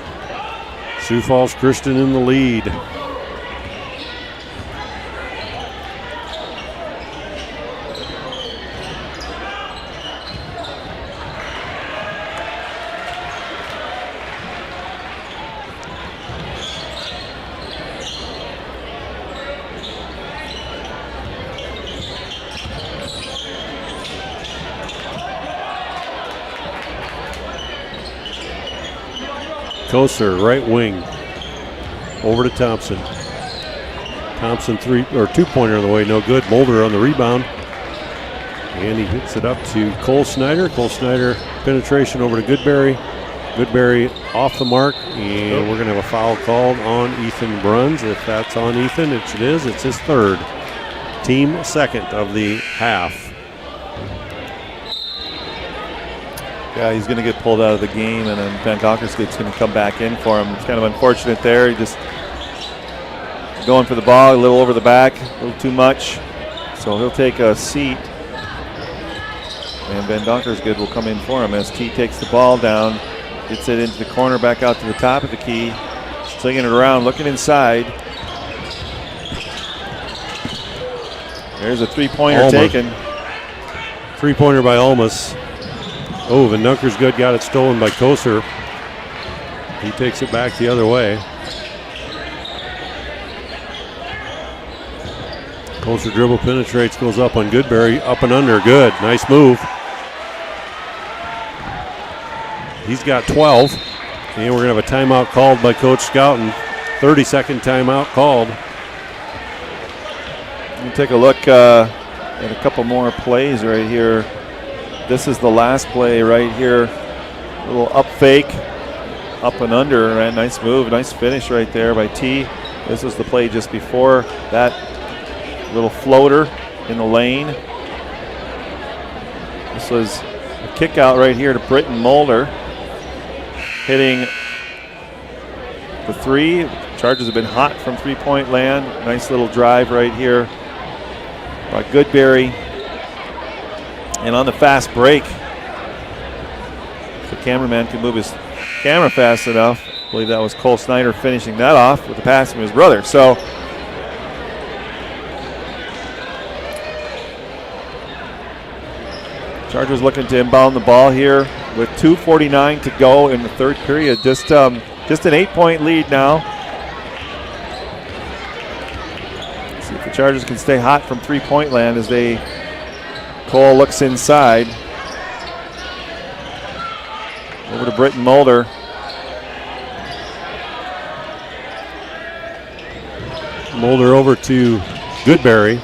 Sioux Falls Christian in the lead. Koser, right wing, over to Thompson. Thompson 2-pointer on the way, no good. Mulder on the rebound, and he hits it up to Cole Snyder. Cole Snyder penetration over to Goodberry. Goodberry off the mark, and we're going to have a foul called on Ethan Bruns. If that's on Ethan, it is. It's his third. Team second of the half. Yeah, he's going to get pulled out of the game, and then Van Gockerskate's going to come back in for him. It's kind of unfortunate there. He just going for the ball, a little over the back, a little too much. So he'll take a seat And Van Donkersgood will come in for him as T takes the ball down, gets it into the corner, back out to the top of the key, slinging it around, looking inside. There's a three-pointer taken. Three-pointer by Almas. Oh, Van Donkersgood got it stolen by Koser. He takes it back the other way. Koser dribble penetrates, goes up on Goodberry, up and under, good, nice move. He's got 12, and we're gonna have a timeout called by Coach Scouten. 30-second timeout called. We'll take a look at a couple more plays right here. This is the last play right here. A little up fake, up and under, right? Nice move, nice finish right there by T. This was the play just before that little floater in the lane. This was a kick out right here to Britton Mulder. Hitting the three. Chargers have been hot from three-point land. Nice little drive right here by Goodberry. And on the fast break, the cameraman can move his camera fast enough. I believe that was Cole Snyder finishing that off with the pass from his brother. So Chargers looking to inbound the ball here with 2:49 to go in the third period. Just an 8-point lead now. See if the Chargers can stay hot from three-point land as Cole looks inside. Over to Britton Mulder. Mulder over to Goodberry.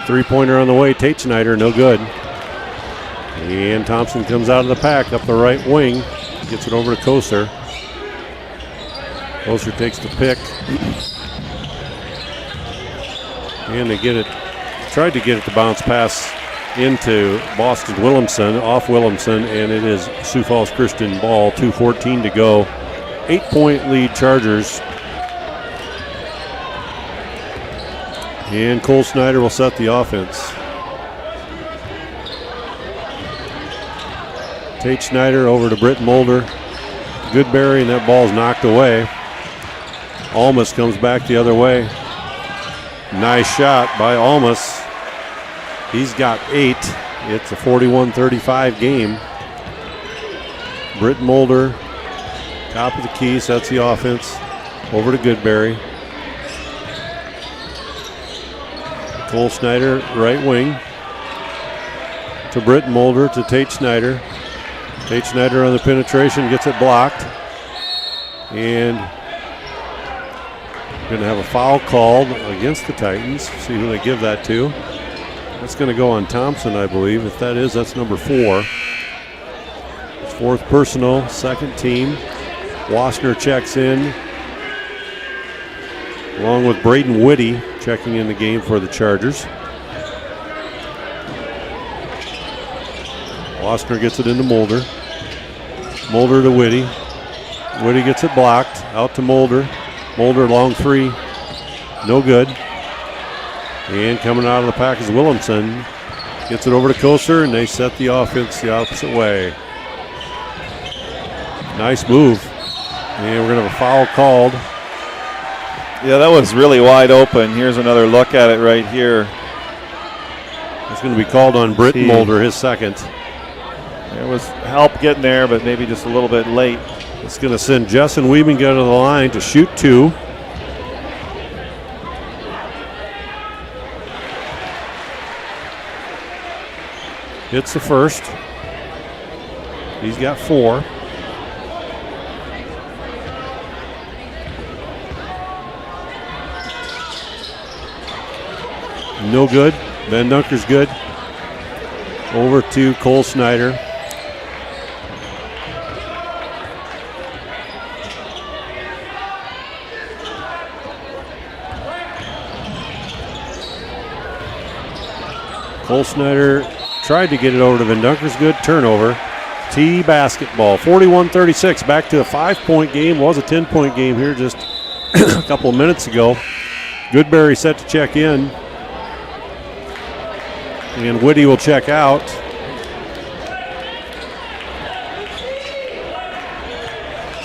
Three-pointer on the way, Tate Snyder, no good. And Thompson comes out of the pack up the right wing, gets it over to Koser. Koser takes the pick. And they tried to get it to bounce pass into Boston Williamson, off Williamson, and it is Sioux Falls Christian ball, 2:14 to go. 8-point lead Chargers. And Cole Snyder will set the offense. Tate Snyder over to Britton Mulder. Goodberry, and that ball's knocked away. Almas comes back the other way. Nice shot by Almas. He's got 8. It's a 41-35 game. Britton Mulder, top of the key, sets the offense. Over to Goodberry. Cole Snyder, right wing. To Britton Mulder, to Tate Snyder. Tate Snyder on the penetration, gets it blocked. And going to have a foul called against the Titans. See who they give that to. That's going to go on Thompson, I believe. If that is, that's number 4. It's 4th personal, 2nd team. Wassner checks in, along with Braden Whitty checking in the game for the Chargers. Wassner gets it into Mulder. Mulder to Whitty. Whitty gets it blocked. Out to Mulder. Mulder long 3. No good. And coming out of the pack is Williamson. Gets it over to Koser, and they set the offense the opposite way. Nice move. And we're going to have a foul called. Yeah, that was really wide open. Here's another look at it right here. It's going to be called on Britton Mulder, his second. There was help getting there, but maybe just a little bit late. It's going to send Justin Wieben to the line to shoot 2. Hits the first. He's got 4. No good. Van Donkersgood. Over to Cole Snyder. Cole Snyder tried to get it over to Van Donkersgood. Turnover. T basketball. 41-36. Back to a 5-point game. Was a 10-point game here just a couple of minutes ago. Goodberry set to check in. And Whitty will check out.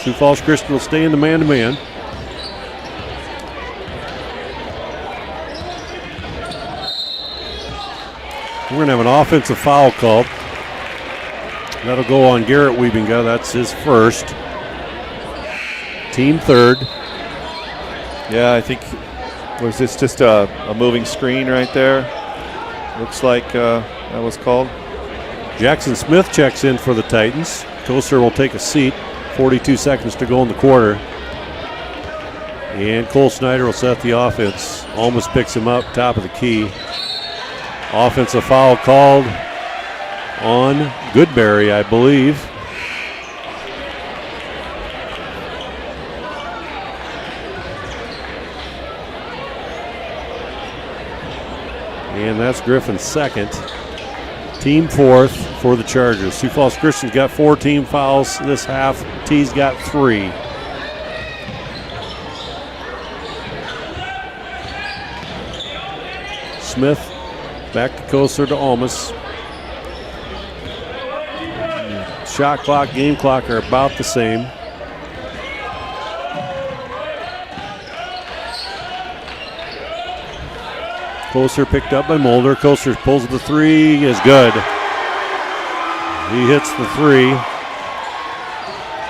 Sioux Falls Christian will stay in the man-to-man. We're going to have an offensive foul called. That'll go on Garrett Wiebinga. That's his first. Team third. Yeah, I think, was this just a moving screen right there? Looks like that was called. Jackson Smith checks in for the Titans. Koster will take a seat. 42 seconds to go in the quarter. And Cole Snyder will set the offense. Almas picks him up, top of the key. Offensive foul called on Goodberry, I believe. And that's Griffin's second. Team fourth for the Chargers. Sioux Falls Christian's got 4 team fouls this half. T's got 3. Smith back to Koster to Almas. Shot clock, game clock are about the same. Koster picked up by Mulder. Koster pulls the 3, is good. He hits the 3.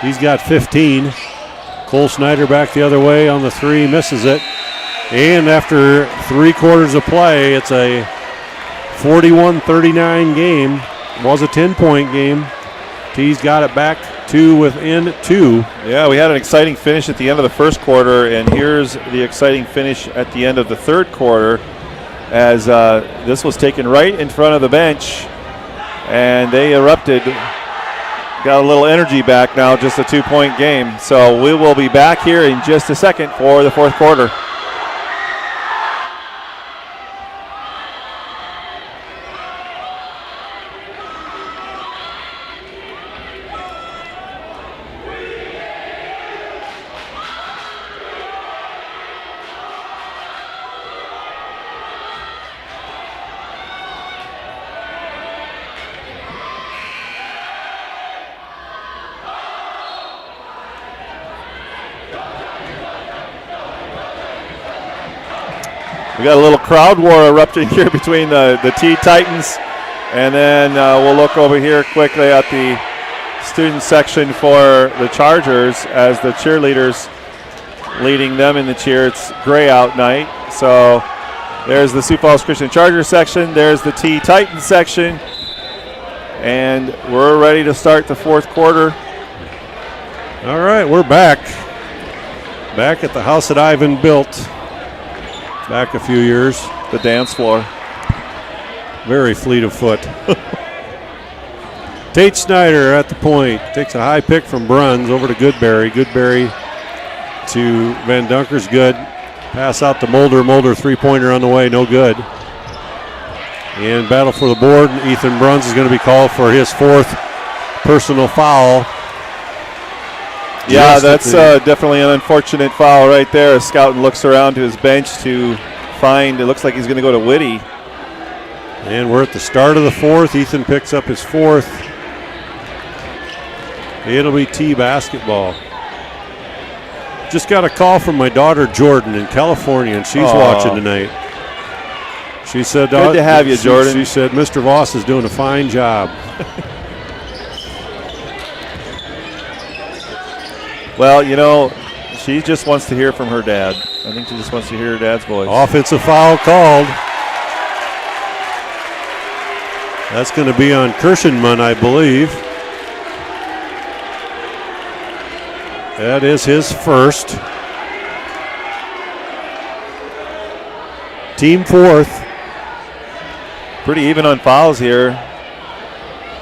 He's got 15. Cole Snyder back the other way on the 3, misses it. And after 3 quarters of play, it's a 41-39 game. It was a 10-point game. T's got it back to within 2. Yeah, we had an exciting finish at the end of the first quarter, and here's the exciting finish at the end of the third quarter, as this was taken right in front of the bench, and they erupted. Got a little energy back now, just a 2-point game. So we will be back here in just a second for the fourth quarter. We got a little crowd war erupting here between the T Titans, and then we'll look over here quickly at the student section for the Chargers as the cheerleaders leading them in the cheer. It's gray out night, so there's the Sioux Falls Christian Chargers section, there's the T Titans section, and we're ready to start the fourth quarter. All right, we're back. Back at the house that Ivan built. Back a few years. The dance floor. Very fleet of foot. Tate Snyder at the point. Takes a high pick from Bruns over to Goodberry. Goodberry to Van Dunker's good. Pass out to Mulder. Mulder 3-pointer on the way. No good. And battle for the board. Ethan Bruns is going to be called for his 4th personal foul. Yeah, that's definitely an unfortunate foul right there. As Scouten looks around to his bench to find, it looks like he's going to go to Whitty. And we're at the start of the 4th. Ethan picks up his 4th. It'll be T basketball. Just got a call from my daughter Jordan in California, and she's watching tonight. She said, good to have you, Jordan. She said, Mr. Voss is doing a fine job. Well, you know, she just wants to hear from her dad. I think she just wants to hear her dad's voice. Offensive foul called. That's going to be on Kirshenman, I believe. That is his first. Team 4th. Pretty even on fouls here.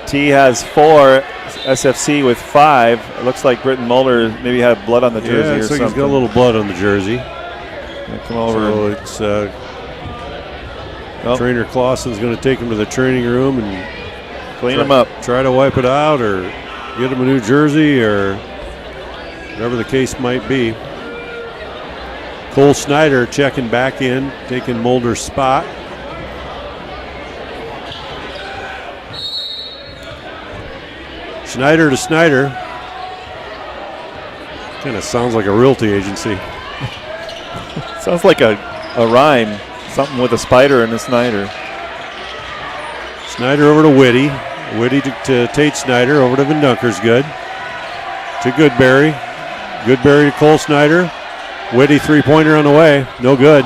T has 4. SFC with 5. It looks like Britton Mulder maybe had blood on the jersey or like something. He's got a little blood on the jersey. Come over. So it's Trainer Clausen's going to take him to the training room and clean him up. Try to wipe it out or get him a new jersey or whatever the case might be. Cole Snyder checking back in, taking Mulder's spot. Snyder to Snyder. Kind of sounds like a realty agency. Sounds like a rhyme. Something with a spider and a Snyder. Snyder over to Whitty. Whitty to Tate Snyder. Over to Van Dunkersgood. To Goodberry. Goodberry to Cole Snyder. Whitty three-pointer on the way. No good.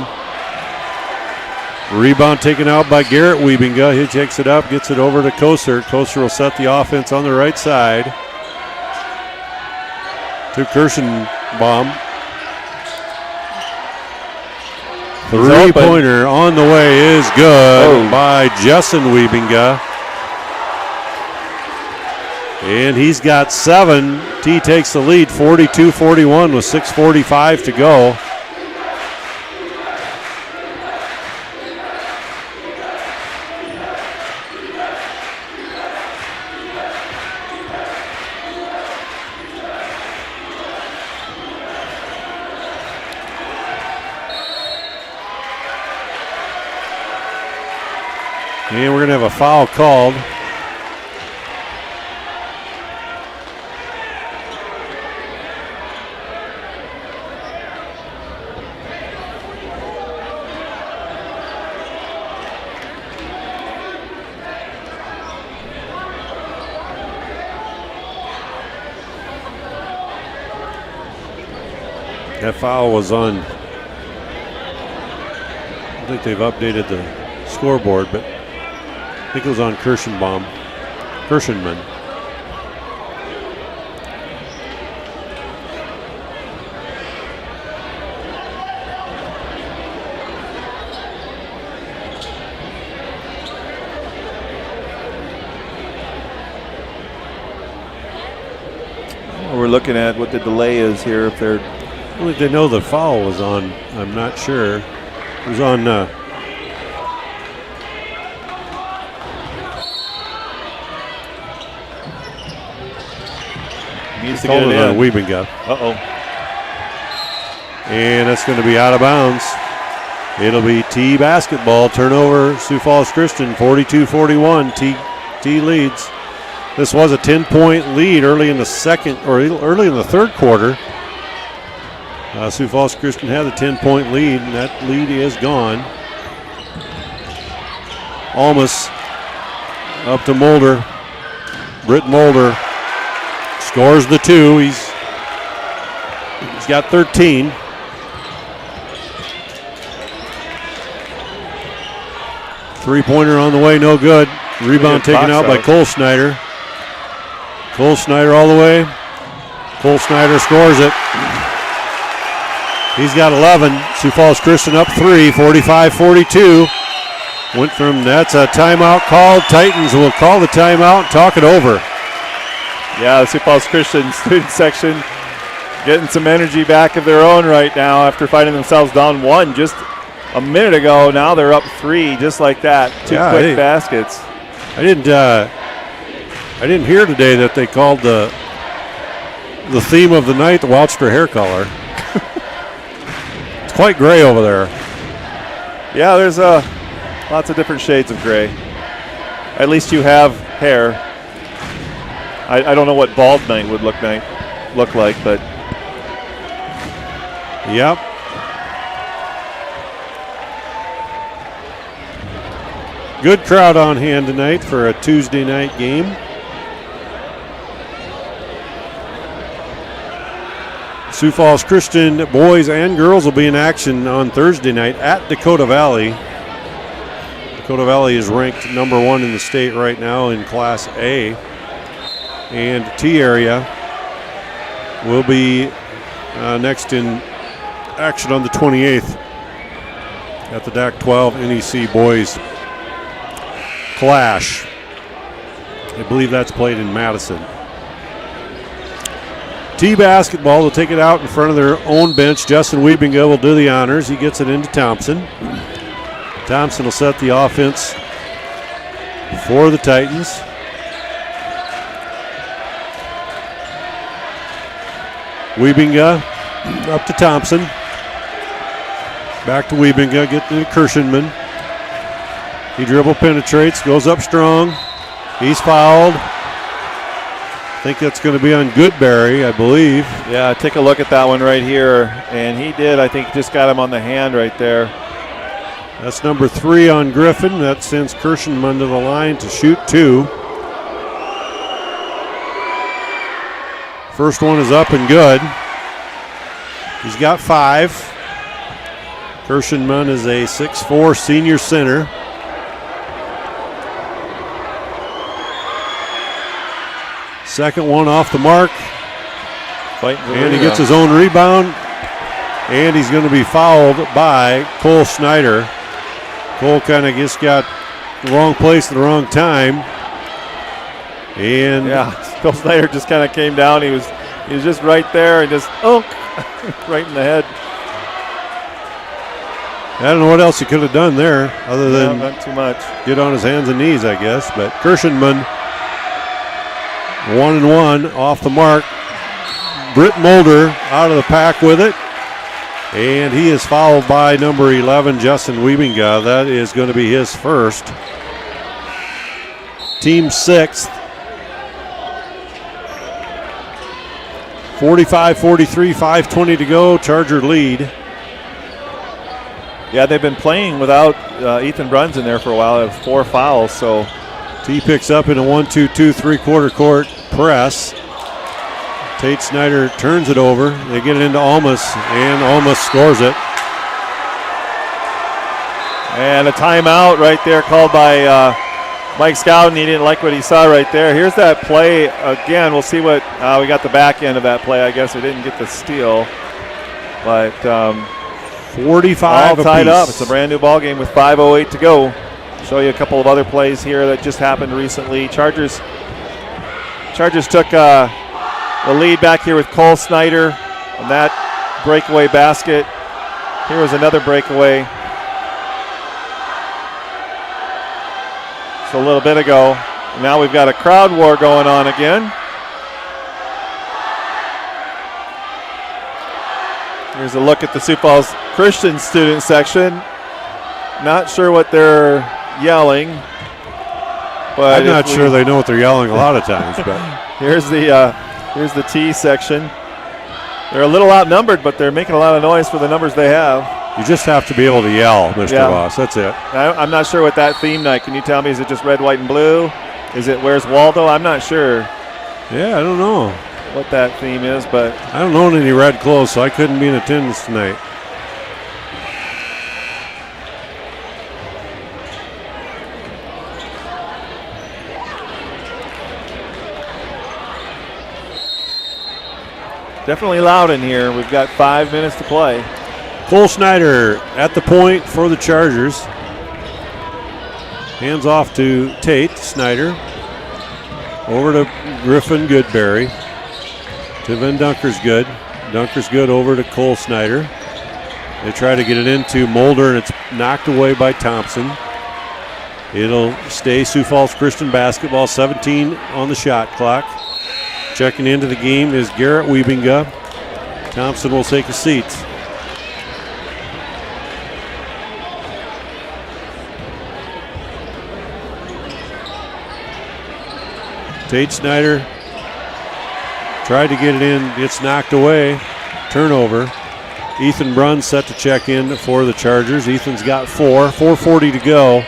Rebound taken out by Garrett Wiebinga. He takes it up, gets it over to Koser. Koser will set the offense on the right side. To Kirschenbaum. Three-pointer on the way is good by Justin Wiebinga. And he's got 7. T takes the lead, 42-41 with 6:45 to go. And we're going to have a foul called. That foul was on, I think they've updated the scoreboard, but I think it was on Kirschenman. We're looking at what the delay is here. If they're, I think they know the foul was on. I'm not sure. It was on. Needs to get it in. Wiebinga. Uh-oh. And that's going to be out of bounds. It'll be T basketball. Turnover, Sioux Falls Christian, 42-41. T leads. This was a 10-point lead early in the third quarter. Sioux Falls Christian had a 10-point lead, and that lead is gone. Almas up to Mulder. Britt Mulder scores the 2. He's got 13. Three-pointer on the way, no good. Rebound taken out by Cole Snyder. Cole Snyder all the way. Cole Snyder scores it. He's got 11. Sioux Falls Christian up 3, 45-42. Went from, that's a timeout called. Titans will call the timeout and talk it over. Yeah, the Sioux Falls Christian student section getting some energy back of their own right now after finding themselves down 1 just a minute ago. Now they're up 3 just like that. Two quick baskets. I didn't hear today that they called the theme of the night the Wouchster hair color. It's quite gray over there. Yeah, there's lots of different shades of gray. At least you have hair. I don't know what bald night would look like, but yep. Good crowd on hand tonight for a Tuesday night game. Sioux Falls Christian boys and girls will be in action on Thursday night at Dakota Valley. Dakota Valley is ranked number 1 in the state right now in Class A. And T area will be next in action on the 28th at the DAC 12 NEC Boys Clash. I believe that's played in Madison. T basketball will take it out in front of their own bench. Justin Wiebinga will do the honors. He gets it into Thompson. Thompson will set the offense for the Titans. Wiebinga up to Thompson. Back to Wiebinga, get to Kirschenman. He dribble penetrates, goes up strong. He's fouled. I think that's going to be on Goodberry, I believe. Yeah, take a look at that one right here. And he did, I think, just got him on the hand right there. That's number 3 on Griffin. That sends Kirschenman to the line to shoot 2. First one is up and good. He's got 5. Kirschenman is a 6'4" senior center. Second one off the mark. And he gets his own rebound. And he's going to be fouled by Cole Snyder. Cole kind of just got the wrong place at the wrong time. And yeah, Cole Snyder just kind of came down. He was just right there and just right in the head. I don't know what else he could have done there other than not too much. Get on his hands and knees, I guess. But Kirschenman, 1-1 off the mark. Britt Mulder out of the pack with it. And he is fouled by number 11, Justin Wiebinga. That is going to be his first. Team 6th. 45-43, 5:20 to go. Charger lead. Yeah, they've been playing without Ethan Bruns in there for a while. They have 4 fouls, so. T picks up in a 1-2-2 3/4 court press. Tate Snyder turns it over. They get it into Almas, and Almas scores it. And a timeout right there called by Mike Scouten. He didn't like what he saw right there. Here's that play again. We'll see what we got the back end of that play. I guess we didn't get the steal, but 45 all tied apiece. up. It's a brand new ball game with 5:08 to go. Show you a couple of other plays here that just happened recently. Chargers took the lead back here with Cole Snyder on that breakaway basket. Here was another breakaway. Just a little bit ago. Now we've got a crowd war going on again. Here's a look at the Sioux Falls Christian student section. Not sure what they're yelling, but I'm not sure they know what they're yelling a lot of times. But here's the T section. They're a little outnumbered, but they're making a lot of noise for the numbers they have. You just have to be able to yell, Mr. Voss. That's it. I'm not sure what that theme night. Can you tell me? Is it just red, white, and blue? Is it Where's Waldo? I'm not sure. Yeah, I don't know what that theme is, but I don't own any red clothes, so I couldn't be in attendance tonight. Definitely loud in here. We've got 5 minutes to play. Cole Snyder at the point for the Chargers. Hands off to Tate Snyder. Over to Griffin Goodberry. To Van Dunker's Good. Dunker's Good over to Cole Snyder. They try to get it into Mulder, and it's knocked away by Thompson. It'll stay Sioux Falls Christian basketball. 17 on the shot clock. Checking into the game is Garrett Wiebinga. Thompson will take a seat. Tate Snyder tried to get it in, gets knocked away. Turnover. Ethan Brunn set to check in for the Chargers. Ethan's got 4. 4:40 to go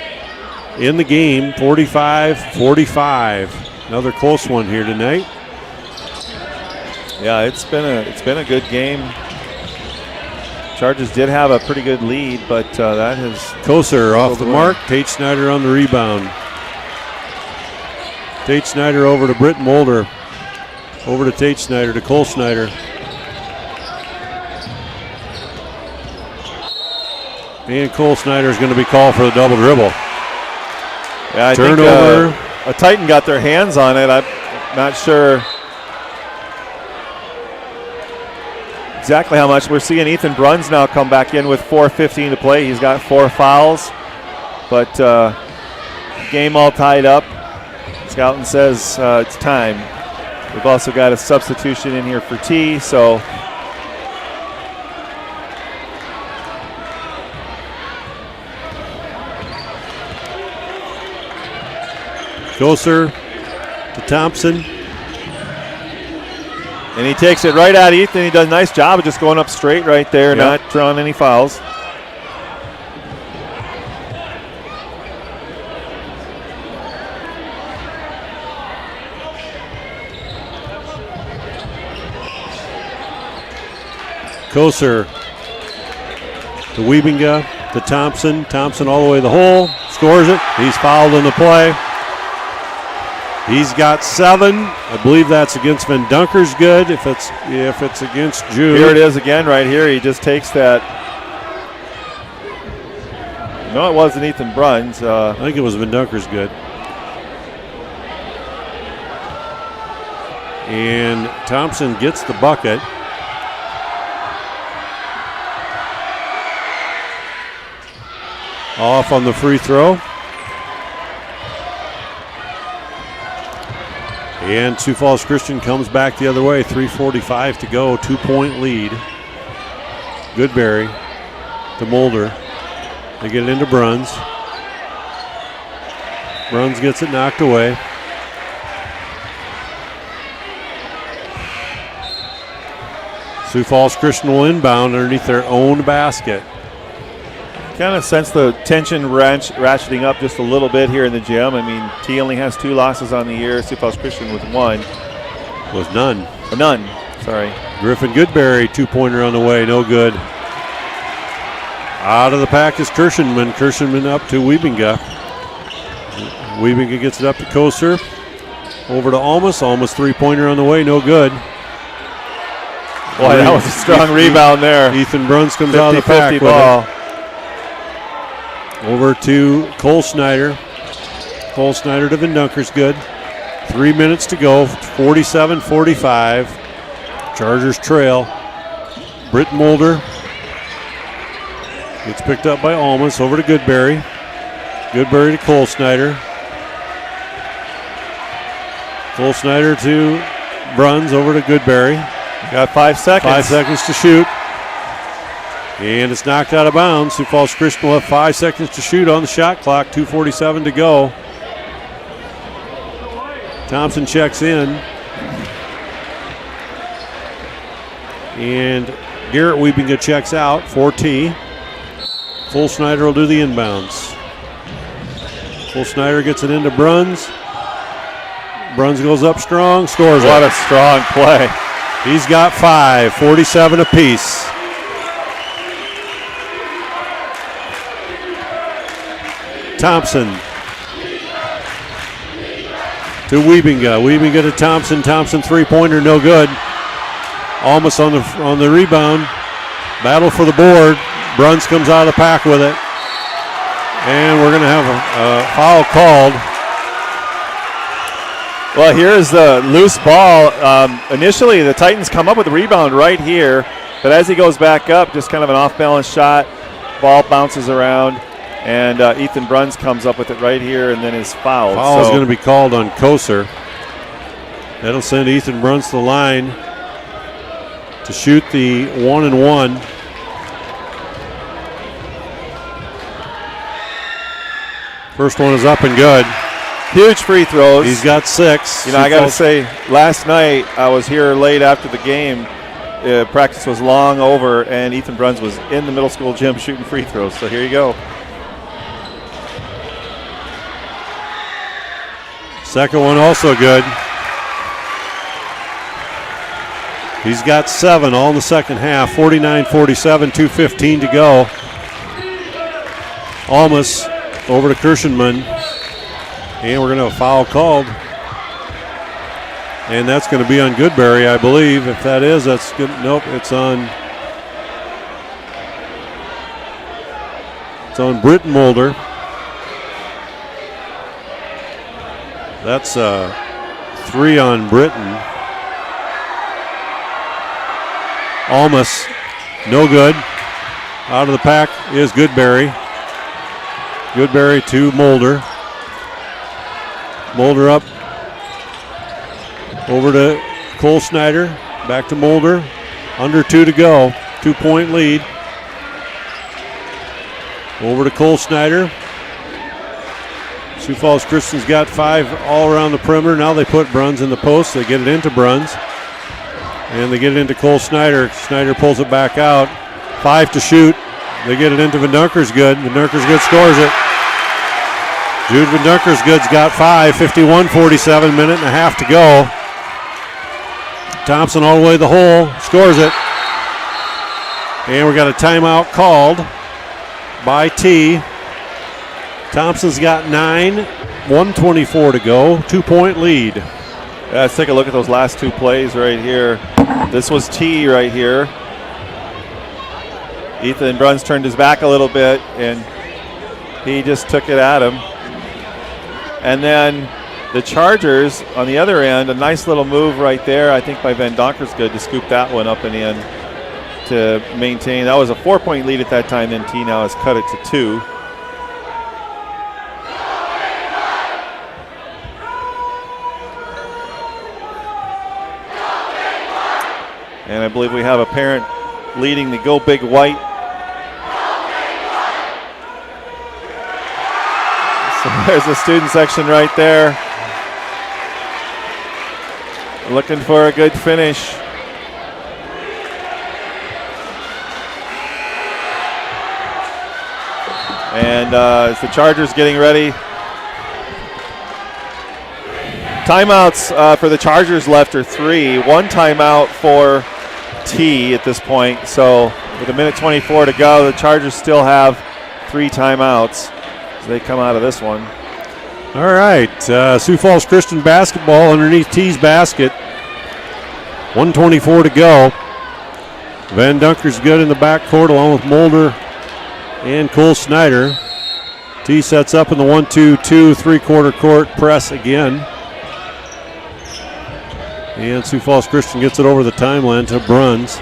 in the game. 45-45. Another close one here tonight. Yeah, it's been a good game. Chargers did have a pretty good lead, but that has Koser off the mark. Tate Snyder on the rebound. Tate Snyder over to Britt Mulder. Over to Tate Snyder to Cole Snyder. And Cole Snyder is going to be called for the double dribble. Yeah, I Turnover. think a Titan got their hands on it. I'm not sure exactly how much. We're seeing Ethan Bruns now come back in with 4:15 to play. He's got 4 fouls, but game all tied up. Scouten says it's time. We've also got a substitution in here for T, so Koser to Thompson. And he takes it right at Ethan. He does a nice job of just going up straight right there, not drawing any fouls. Koser to Wiebinga to Thompson. Thompson all the way to the hole. Scores it. He's fouled in the play. He's got 7. I believe that's against Van Dunker's good. If it's against Jude. Here it is again right here. He just takes that. No, it wasn't Ethan Bruns. I think it was Van Dunker's good. And Thompson gets the bucket. Off on the free throw. And Sioux Falls Christian comes back the other way. 3:45 to go. 2-point lead. Goodberry to Mulder. They get it into Bruns. Bruns gets it knocked away. Sioux Falls Christian will inbound underneath their own basket. Kind of sense the tension ratcheting up just a little bit here in the gym. I mean, T only has 2 losses on the year. Sioux Falls Christian with 1. Was none. None, sorry. Griffin Goodberry, 2-pointer on the way, no good. Out of the pack is Kirshenman. Kirshenman up to Wiebinga. Wiebinga gets it up to Koser. Over to Almas. Almas 3-pointer on the way, no good. Boy, that was a strong rebound there. Ethan Bruns comes out of the pack with ball. it. Over to Cole Snyder. Cole Snyder to Van Dunker's good. 3 minutes to go, 47-45. Chargers trail. Britt Mulder gets picked up by Almas. Over to Goodberry. Goodberry to Cole Snyder. Cole Snyder to Bruns. Over to Goodberry. Got 5 seconds. 5 seconds to shoot. And it's knocked out of bounds. Sioux Falls Christian will have 5 seconds to shoot on the shot clock. 2:47 to go. Thompson checks in. And Garrett Wiebinga checks out for T. Cole Snyder will do the inbounds. Cole Snyder gets it into Bruns. Bruns goes up strong, scores. What a strong play. He's got 5, 47 apiece. Thompson to Wiebinga. Wiebinga to Thompson. Thompson 3-pointer, no good. Almost on the rebound. Battle for the board. Bruns comes out of the pack with it. And we're going to have a foul called. Well, here's the loose ball. Initially, the Titans come up with the rebound right here. But as he goes back up, just kind of an off-balance shot. Ball bounces around. And Ethan Bruns comes up with it right here and then is fouled. Foul is going to be called on Koser. That'll send Ethan Bruns to the line to shoot the 1-and-1. First one is up and good. Huge free throws. He's got 6. You know, I got to say, last night I was here late after the game. Practice was long over, and Ethan Bruns was in the middle school gym shooting free throws. So here you go. Second one also good. He's got 7 all in the second half. 49-47, 2:15 to go. Almas over to Kirshenman. And we're going to have a foul called. And that's going to be on Goodberry, I believe. If that is, that's good. Nope, it's on Britt Mulder. That's 3 on Britton. Almas, no good. Out of the pack is Goodberry. Goodberry to Mulder. Mulder up. Over to Cole Snyder. Back to Mulder. Under 2 to go. 2-point lead. Over to Cole Snyder. Sioux Falls Christian's got 5 all around the perimeter. Now they put Bruns in the post. They get it into Bruns. And they get it into Cole Snyder. Snyder pulls it back out. 5 to shoot. They get it into Van Dunkersgood. Van Dunkersgood scores it. Jude Van Dunkersgood's got 5, 51-47, minute and a half to go. Thompson all the way to the hole, scores it. And we got a timeout called by T. Thompson's got 9, 1:24 to go, 2-point lead. Yeah, let's take a look at those last two plays right here. This was T right here. Ethan Bruns turned his back a little bit, and he just took it at him. And then the Chargers on the other end, a nice little move right there, I think by Van Donkersgood to scoop that one up and in to maintain. That was a 4-point lead at that time, then T now has cut it to 2. And I believe we have a parent leading the Go Big White. So there's the student section right there. Looking for a good finish. And as the Chargers getting ready. Timeouts for the Chargers left are 3. 1 timeout for T at this point. So with 1:24 to go, the Chargers still have 3 timeouts as they come out of this one. All right, Sioux Falls Christian basketball underneath T's basket. 1:24 to go. Van Dunkersgood in the backcourt along with Mulder and Cole Snyder. T sets up in the 1-2-2 3-quarter court press again. And Sioux Falls Christian gets it over the timeline to Bruns.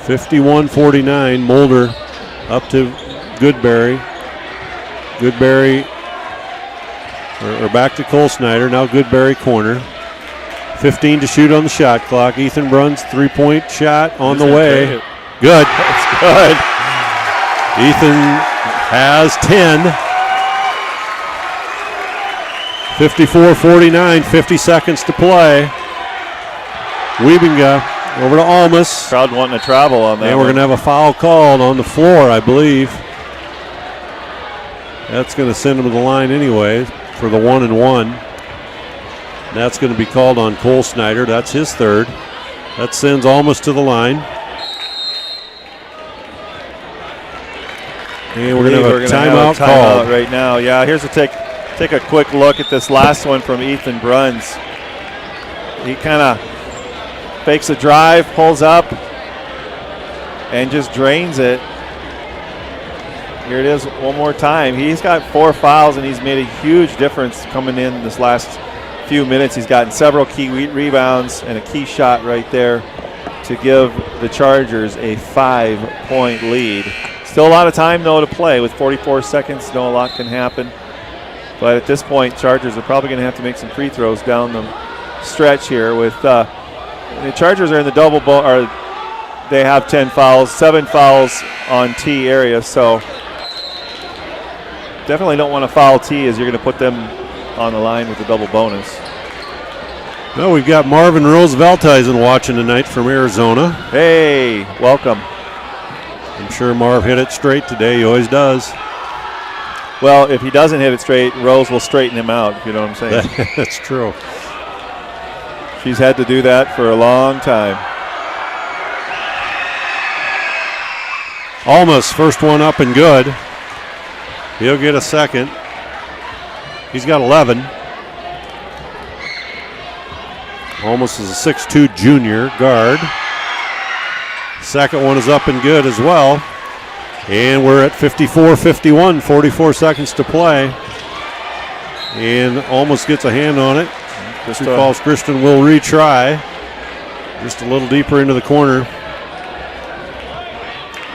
51-49, Mulder up to Goodberry. Goodberry, or back to Cole Snyder, now Goodberry corner. 15 to shoot on the shot clock. Ethan Bruns 3-point shot on the way. Good. That's good. Ethan has 10. 54-49, 50 seconds to play. Wiebinga over to Almas. Crowd wanting to travel on that. And we're going to have a foul called on the floor, I believe. That's going to send him to the line anyway for the 1-and-1. That's going to be called on Cole Snyder. That's his 3rd. That sends Almas to the line. And we're going to have a timeout called right now. Yeah, here's a take a quick look at this last one from Ethan Bruns. He kind of fakes a drive, pulls up, and just drains it. Here it is one more time. He's got 4 fouls, and he's made a huge difference coming in this last few minutes. He's gotten several key rebounds and a key shot right there to give the Chargers a 5-point lead. Still a lot of time, though, to play. With 44 seconds, a lot can happen. But at this point, Chargers are probably going to have to make some free throws down the stretch here. With the Chargers are in the double or they have 10 fouls, 7 fouls on T area. So definitely don't want to foul T as you're going to put them on the line with a double bonus. Well, we've got Marvin Roosevelteisen watching tonight from Arizona. Hey, welcome. I'm sure Marv hit it straight today. He always does. Well, if he doesn't hit it straight, Rose will straighten him out, if you know what I'm saying. That's true. She's had to do that for a long time. Almas, first one up and good. He'll get a second. He's got 11. Almas is a 6'2 junior guard. Second one is up and good as well. And we're at 54-51, 44 seconds to play. And Almas gets a hand on it. Sioux Falls Christian will retry. Just a little deeper into the corner.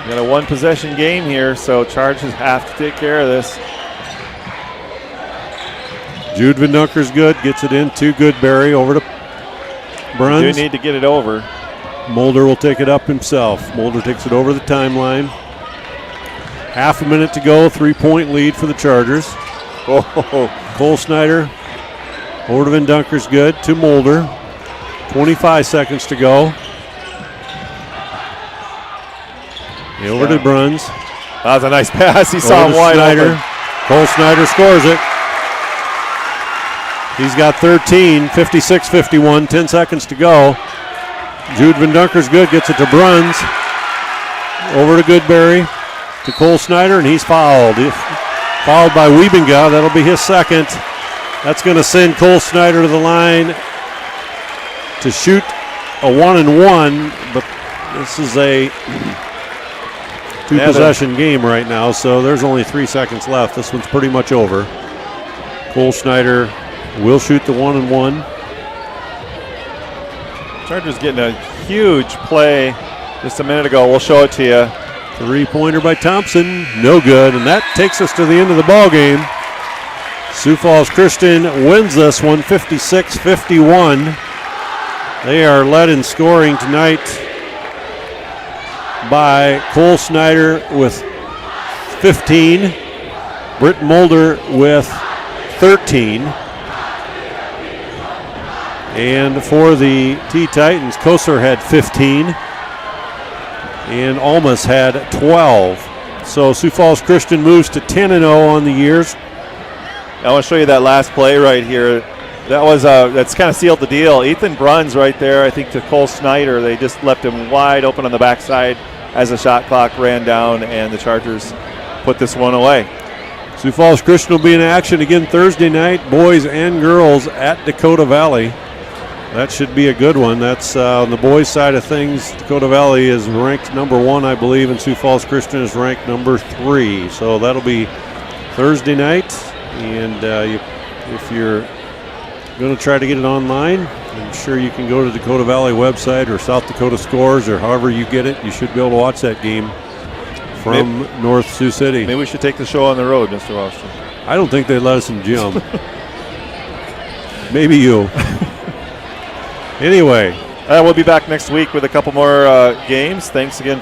Got a 1-possession game here, so Chargers have to take care of this. Jude Van Dunkersgood gets it into Goodberry over to Bruns. You do need to get it over. Mulder will take it up himself. Mulder takes it over the timeline. Half a minute to go, 3-point lead for the Chargers. Oh. Cole Snyder over to Van Dunkersgood to Mulder. 25 seconds to go. Over to Bruns. That was a nice pass. He saw him wide open. Cole Snyder scores it. He's got 13, 56-51, 10 seconds to go. Jude Van Dunker's good, gets it to Bruns. Over to Goodberry, to Cole Snyder, and he's fouled. Fouled by Wiebenga. That'll be his second. That's going to send Cole Snyder to the line to shoot a 1-and-1, but this is a two-possession game right now, so there's only 3 seconds left. This one's pretty much over. Cole Snyder will shoot the 1-and-1. Chargers getting a huge play just a minute ago. We'll show it to you. 3-pointer by Thompson, no good, and that takes us to the end of the ball game. Sioux Falls Christian wins this one, 56-51. They are led in scoring tonight by Cole Snyder with 15, Britt Mulder with 13. And for the T-Titans, Kosar had 15. And Almas had 12. So Sioux Falls Christian moves to 10-0 on the years. I want to show you that last play right here. That's kind of sealed the deal. Ethan Bruns right there, I think, to Cole Snyder. They just left him wide open on the backside as the shot clock ran down, and the Chargers put this one away. Sioux Falls Christian will be in action again Thursday night, boys and girls at Dakota Valley. That should be a good one. That's on the boys' side of things. Dakota Valley is ranked number 1, I believe, and Sioux Falls Christian is ranked number 3. So that'll be Thursday night. And if you're going to try to get it online, I'm sure you can go to the Dakota Valley website or South Dakota Scores or however you get it. You should be able to watch that game from North Sioux City. Maybe we should take the show on the road, Mr. Washington. I don't think they'd let us in gym. Maybe you. Anyway. We'll be back next week with a couple more games. Thanks again.